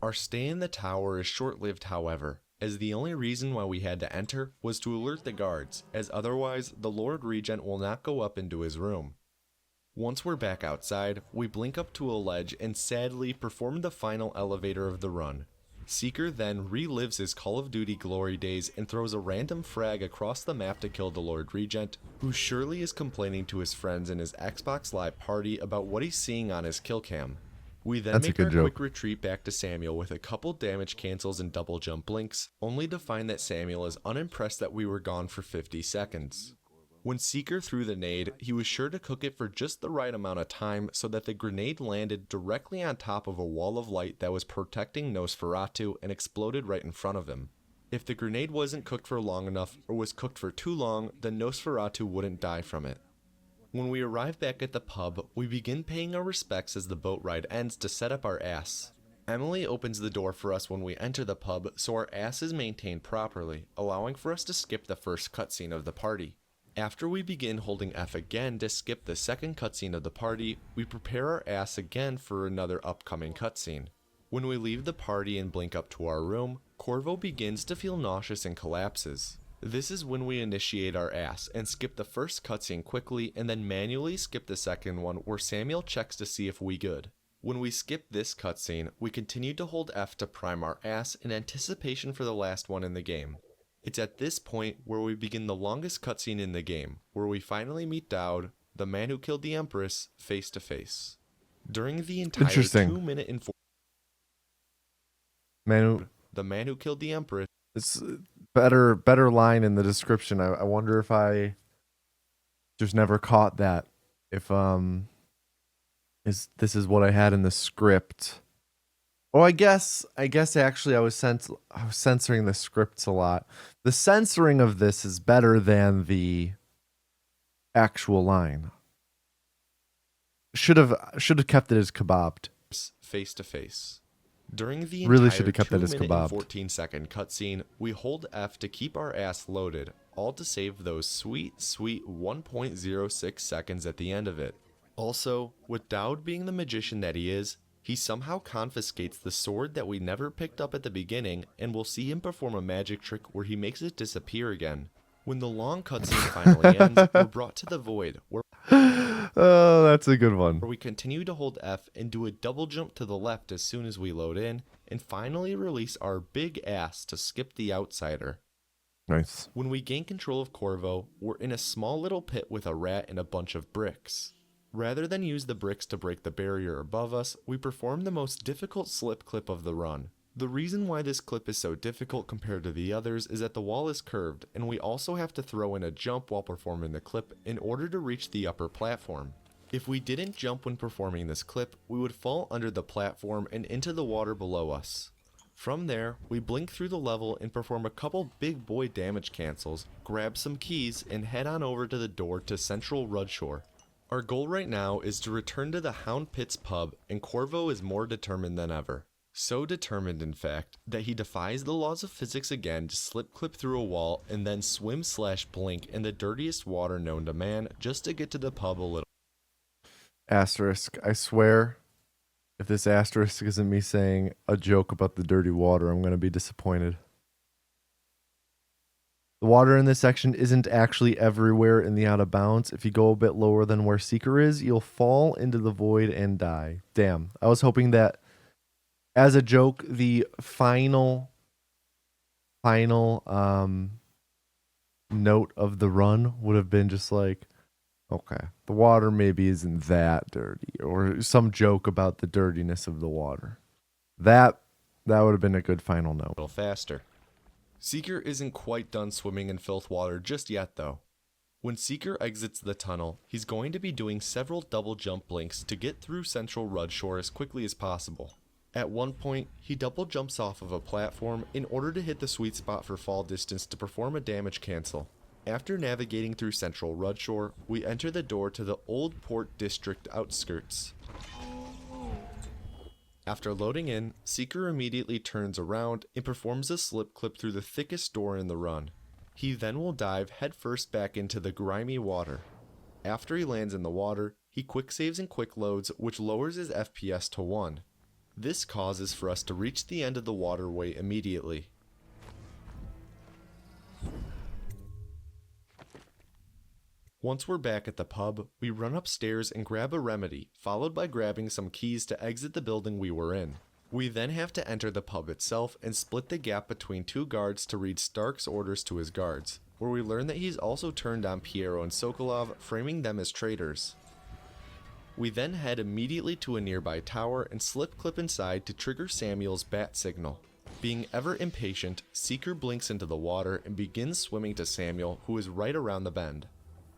Speaker 2: Our stay in the tower is short-lived, however, as the only reason why we had to enter was to alert the guards, as otherwise the Lord Regent will not go up into his room. Once we're back outside, we blink up to a ledge and sadly perform the final elevator of the run. Seeker then relives his Call of Duty glory days and throws a random frag across the map to kill the Lord Regent, who surely is complaining to his friends in his Xbox Live party about what he's seeing on his kill cam. We then make our quick retreat back to Samuel with a couple damage cancels and double jump blinks, only to find that Samuel is unimpressed that we were gone for 50 seconds. When Seeker threw the nade, he was sure to cook it for just the right amount of time so that the grenade landed directly on top of a wall of light that was protecting Nosferatu and exploded right in front of him. If the grenade wasn't cooked for long enough or was cooked for too long, then Nosferatu wouldn't die from it. When we arrive back at the pub, we begin paying our respects as the boat ride ends to set up our ass. Emily opens the door for us when we enter the pub so our ass is maintained properly, allowing for us to skip the first cutscene of the party. After we begin holding F again to skip the second cutscene of the party, we prepare our ass again for another upcoming cutscene. When we leave the party and blink up to our room, Corvo begins to feel nauseous and collapses. This is when we initiate our ass and skip the first cutscene quickly and then manually skip the second one where Samuel checks to see if we good. When we skip this cutscene, we continue to hold F to prime our ass in anticipation for the last one in the game. It's at this point where we begin the longest cutscene in the game, where we finally meet Dowd, the man who killed the Empress, face to face. During the entire
Speaker 1: Interesting.
Speaker 2: 2-minute and the man who killed the Empress.
Speaker 1: It's better line in the description. I wonder if I just never caught that. If this is what I had in the script. Oh, I guess actually I was censoring the scripts a lot. The censoring of this is better than the actual line. Should have kept it as kebabbed.
Speaker 2: Face to face. During the
Speaker 1: Really should
Speaker 2: entire
Speaker 1: have kept it as
Speaker 2: 2-minute and
Speaker 1: kebabbed.
Speaker 2: 14-second cutscene, we hold F to keep our ass loaded, all to save those sweet 1.06 seconds at the end of it. Also, with Dowd being the magician that he is, he somehow confiscates the sword that we never picked up at the beginning, and we'll see him perform a magic trick where he makes it disappear again. When the long cutscene finally ends, we're brought to the void, where
Speaker 1: Oh, that's a good one.
Speaker 2: we continue to hold F and do a double jump to the left as soon as we load in, and finally release our big ass to skip the outsider.
Speaker 1: Nice.
Speaker 2: When we gain control of Corvo, we're in a small little pit with a rat and a bunch of bricks. Rather than use the bricks to break the barrier above us, we perform the most difficult slip clip of the run. The reason why this clip is so difficult compared to the others is that the wall is curved, and we also have to throw in a jump while performing the clip in order to reach the upper platform. If we didn't jump when performing this clip, we would fall under the platform and into the water below us. From there, we blink through the level and perform a couple big boy damage cancels, grab some keys, and head on over to the door to Central Rudshore. Our goal right now is to return to the Hound Pits pub, and Corvo is more determined than ever. So determined, in fact, that he defies the laws of physics again to slip clip through a wall and then swim/blink in the dirtiest water known to man just to get to the pub a little.
Speaker 1: Asterisk. I swear, if this asterisk isn't me saying a joke about the dirty water, I'm going to be disappointed. The water in this section isn't actually everywhere in the out of bounds. If you go a bit lower than where Seeker is, you'll fall into the void and die. Damn. I was hoping that as a joke, the final note of the run would have been just like, okay, the water maybe isn't that dirty, or some joke about the dirtiness of the water. That would have been a good final note.
Speaker 2: Little faster. Seeker isn't quite done swimming in filth water just yet though. When Seeker exits the tunnel, he's going to be doing several double jump blinks to get through Central Rudshore as quickly as possible. At one point, he double jumps off of a platform in order to hit the sweet spot for fall distance to perform a damage cancel. After navigating through Central Rudshore, we enter the door to the Old Port District outskirts. After loading in, Seeker immediately turns around and performs a slip clip through the thickest door in the run. He then will dive headfirst back into the grimy water. After he lands in the water, he quick saves and quick loads, which lowers his FPS to 1. This causes for us to reach the end of the waterway immediately. Once we're back at the pub, we run upstairs and grab a remedy, followed by grabbing some keys to exit the building we were in. We then have to enter the pub itself and split the gap between two guards to read Stark's orders to his guards, where we learn that he's also turned on Piero and Sokolov, framing them as traitors. We then head immediately to a nearby tower and slip clip inside to trigger Samuel's bat signal. Being ever impatient, Seeker blinks into the water and begins swimming to Samuel, who is right around the bend.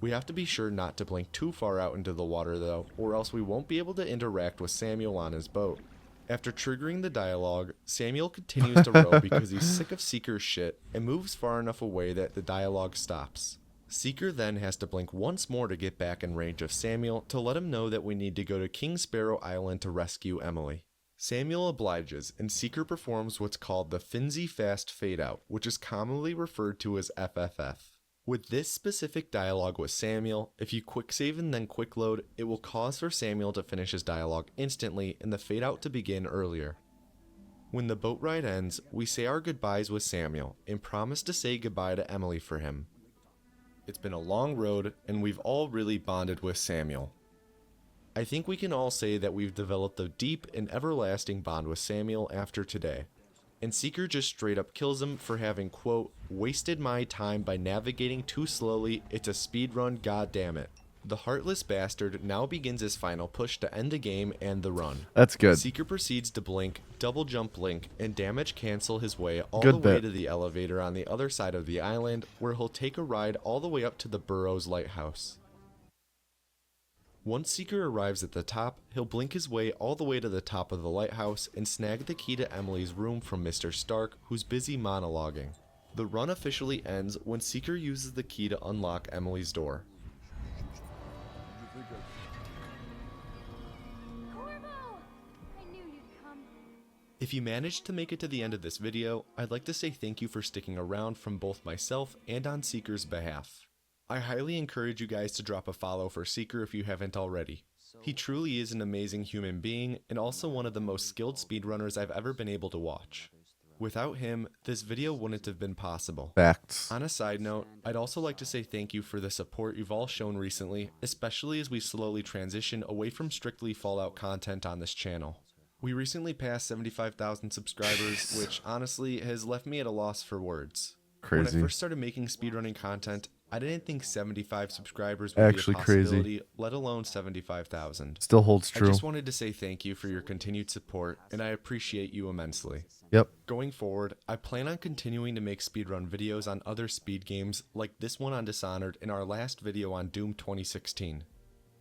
Speaker 2: We have to be sure not to blink too far out into the water though, or else we won't be able to interact with Samuel on his boat. After triggering the dialogue, Samuel continues to row because he's sick of Seeker's shit and moves far enough away that the dialogue stops. Seeker then has to blink once more to get back in range of Samuel to let him know that we need to go to King Sparrow Island to rescue Emily. Samuel obliges, and Seeker performs what's called the Finzi Fast Fade Out, which is commonly referred to as FFF. With this specific dialogue with Samuel, if you quick save and then quick load, it will cause for Samuel to finish his dialogue instantly and the fade out to begin earlier. When the boat ride ends, we say our goodbyes with Samuel and promise to say goodbye to Emily for him. It's been a long road and we've all really bonded with Samuel. I think we can all say that we've developed a deep and everlasting bond with Samuel after today. And Seeker just straight up kills him for having, quote, wasted my time by navigating too slowly, it's a speedrun, goddammit. The heartless bastard now begins his final push to end the game and the run.
Speaker 1: That's good.
Speaker 2: Seeker proceeds to blink, double jump blink, and damage cancel his way all
Speaker 1: Good
Speaker 2: the way
Speaker 1: bit.
Speaker 2: to the elevator on the other side of the island, where he'll take a ride all the way up to the Burrows Lighthouse. Once Seeker arrives at the top, he'll blink his way all the way to the top of the lighthouse and snag the key to Emily's room from Mr. Stark, who's busy monologuing. The run officially ends when Seeker uses the key to unlock Emily's door. If you managed to make it to the end of this video, I'd like to say thank you for sticking around from both myself and on Seeker's behalf. I highly encourage you guys to drop a follow for Seeker if you haven't already. He truly is an amazing human being and also one of the most skilled speedrunners I've ever been able to watch. Without him, this video wouldn't have been possible.
Speaker 1: Facts.
Speaker 2: On a side note, I'd also like to say thank you for the support you've all shown recently, especially as we slowly transition away from strictly Fallout content on this channel. We recently passed 75,000 subscribers, which honestly has left me at a loss for words. When
Speaker 1: Crazy.
Speaker 2: I first started making speedrunning content, I didn't think 75 subscribers would
Speaker 1: Actually
Speaker 2: be a
Speaker 1: crazy.
Speaker 2: possibility, let alone 75,000.
Speaker 1: Still holds
Speaker 2: I
Speaker 1: true.
Speaker 2: just wanted to say thank you for your continued support, and I appreciate you immensely.
Speaker 1: Yep.
Speaker 2: Going forward, I plan on continuing to make speedrun videos on other speed games like this one on Dishonored and our last video on Doom 2016.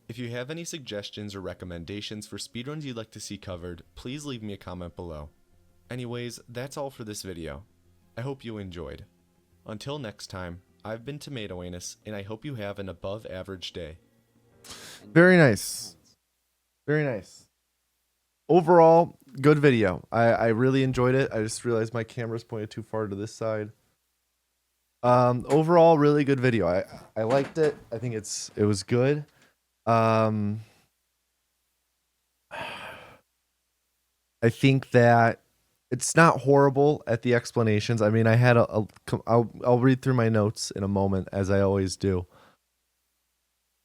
Speaker 2: If you have any suggestions or recommendations for speedruns you'd like to see covered, please leave me a comment below. Anyways, that's all for this video. I hope you enjoyed. Until next time, I've been Tomato Anus, and I hope you have an above average day.
Speaker 1: Very nice. Very nice. Overall, good video. I really enjoyed it. I just realized my camera's pointed too far to this side. Overall, really good video. I liked it. I think it was good. I think that it's not horrible at the explanations. I mean, I had I'll read through my notes in a moment, as I always do.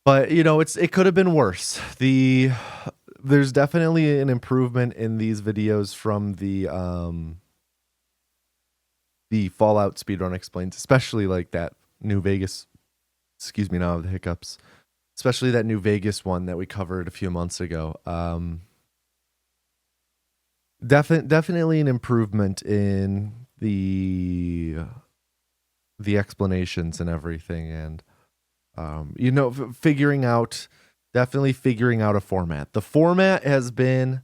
Speaker 1: But you know, it could have been worse. There's definitely an improvement in these videos from the Fallout Speedrun Explains, especially like that New Vegas. Excuse me, now I have the hiccups. Especially that New Vegas one that we covered a few months ago. Definitely an improvement in the explanations and everything, and you know, definitely figuring out a format. The format has been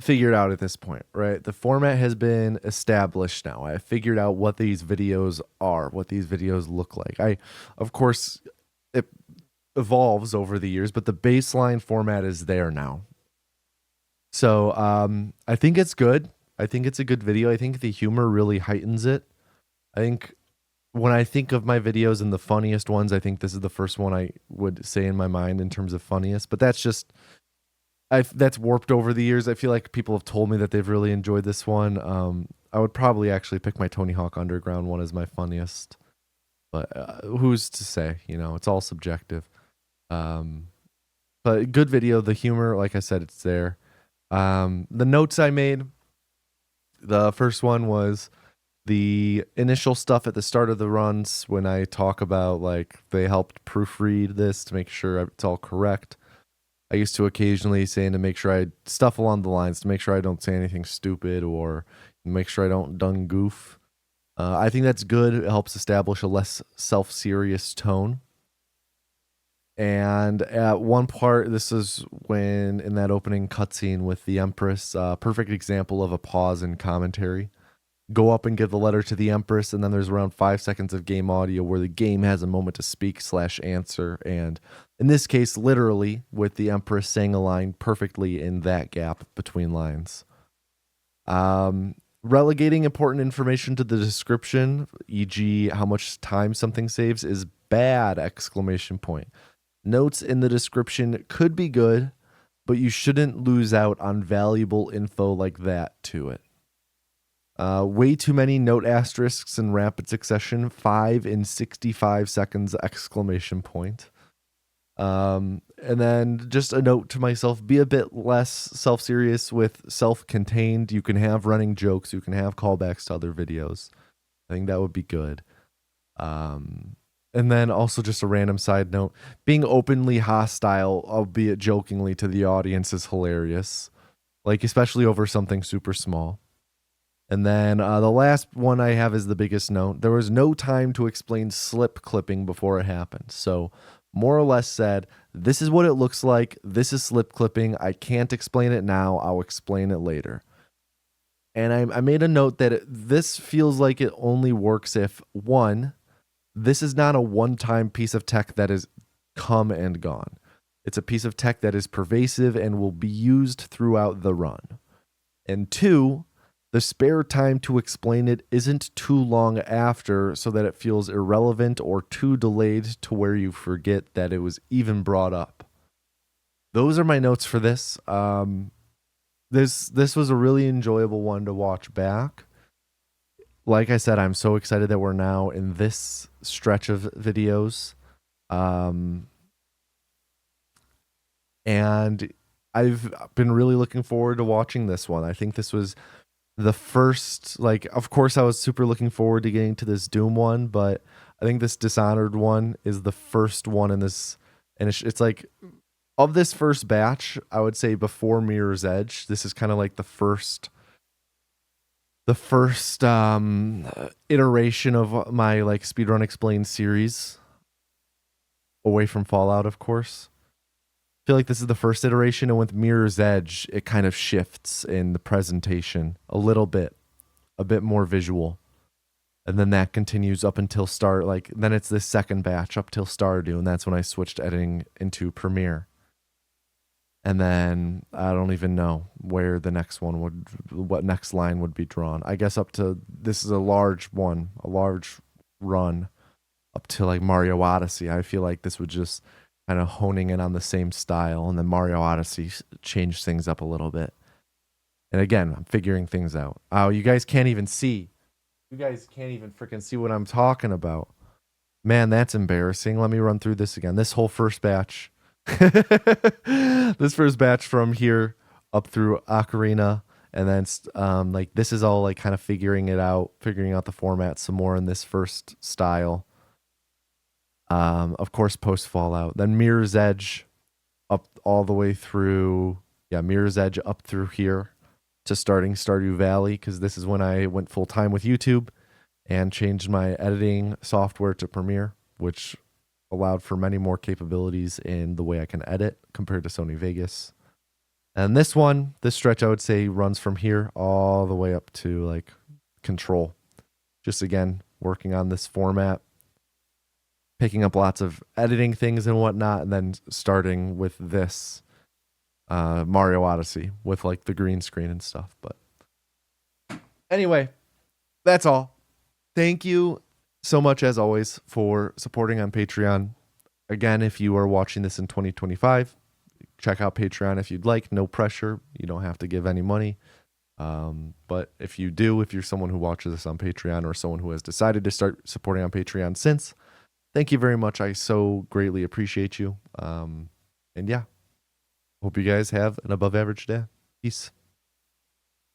Speaker 1: figured out at this point, right? The format has been established now. I figured out what these videos are, what these videos look like. Of course, it evolves over the years, but the baseline format is there now. So I think it's good. I think it's a good video. I think the humor really heightens it. I think when I think of my videos and the funniest ones, I think this is the first one I would say in my mind in terms of funniest. But that's just, that's warped over the years. I feel like people have told me that they've really enjoyed this one. I would probably actually pick my Tony Hawk Underground one as my funniest. But who's to say? You know, it's all subjective. But good video. The humor, like I said, it's there. The notes I made, the first one was the initial stuff at the start of the runs when I talk about like they helped proofread this to make sure it's all correct. I used to occasionally say to make sure I stuff along the lines to make sure I don't say anything stupid or make sure I don't done goof. I think that's good. It helps establish a less self-serious tone. And at one part, this is when in that opening cutscene with the Empress, perfect example of a pause in commentary. Go up and give the letter to the Empress, and then there's around 5 seconds of game audio where the game has a moment to speak / answer. And in this case, literally, with the Empress saying a line perfectly in that gap between lines. Relegating important information to the description, e.g., how much time something saves, is bad! Exclamation point. Notes in the description could be good, but you shouldn't lose out on valuable info like that to it. Way too many note asterisks in rapid succession, 5 in 65 seconds! Exclamation point. And then just a note to myself, be a bit less self-serious with self-contained. You can have running jokes, you can have callbacks to other videos. I think that would be good. And then also just a random side note, being openly hostile, albeit jokingly, to the audience is hilarious. Like, especially over something super small. And then the last one I have is the biggest note. There was no time to explain slip clipping before it happened. So more or less said, this is what it looks like. This is slip clipping. I can't explain it now. I'll explain it later. And I made a note that this feels like it only works if, one, this is not a one-time piece of tech that is come and gone. It's a piece of tech that is pervasive and will be used throughout the run. And two, the spare time to explain it isn't too long after so that it feels irrelevant or too delayed to where you forget that it was even brought up. Those are my notes for this. This was a really enjoyable one to watch back. Like I said, I'm so excited that we're now in this stretch of videos. And I've been really looking forward to watching this one. I think this was the first, like, of course I was super looking forward to getting to this Doom one, but I think this Dishonored one is the first one in this, and it's like, of this first batch, I would say before Mirror's Edge, this is kind of like the first iteration of my like Speedrun Explained series, away from Fallout, of course. I feel like this is the first iteration, and with Mirror's Edge, it kind of shifts in the presentation a little bit, a bit more visual. And then that continues up until then it's this second batch up till Stardew, and that's when I switched editing into Premiere. And then I don't even know where the next one what next line would be drawn. I guess up to, this is a large run up to like Mario Odyssey. I feel like this would just kind of honing in on the same style, and then Mario Odyssey changed things up a little bit. And again, I'm figuring things out. Oh, you guys can't even see. You guys can't even freaking see what I'm talking about. Man, that's embarrassing. Let me run through this again. This whole first batch. This first batch from here up through Ocarina, and then like this is all like kind of figuring out the format some more in this first style. Of course, post Fallout, then Mirror's Edge up all the way through, Mirror's Edge up through here to starting Stardew Valley, because this is when I went full time with YouTube and changed my editing software to Premiere, which allowed for many more capabilities in the way I can edit compared to Sony Vegas. And this stretch, I would say, runs from here all the way up to like Control. Just again, working on this format, picking up lots of editing things and whatnot, and then starting with this Mario Odyssey with like the green screen and stuff. But anyway, that's all. Thank you so much, as always, for supporting on Patreon. Again, if you are watching this in 2025, check out Patreon if you'd like. No pressure. You don't have to give any money. But if you do, if you're someone who watches this on Patreon or someone who has decided to start supporting on Patreon since, thank you very much. I so greatly appreciate you. And yeah, hope you guys have an above average day. Peace.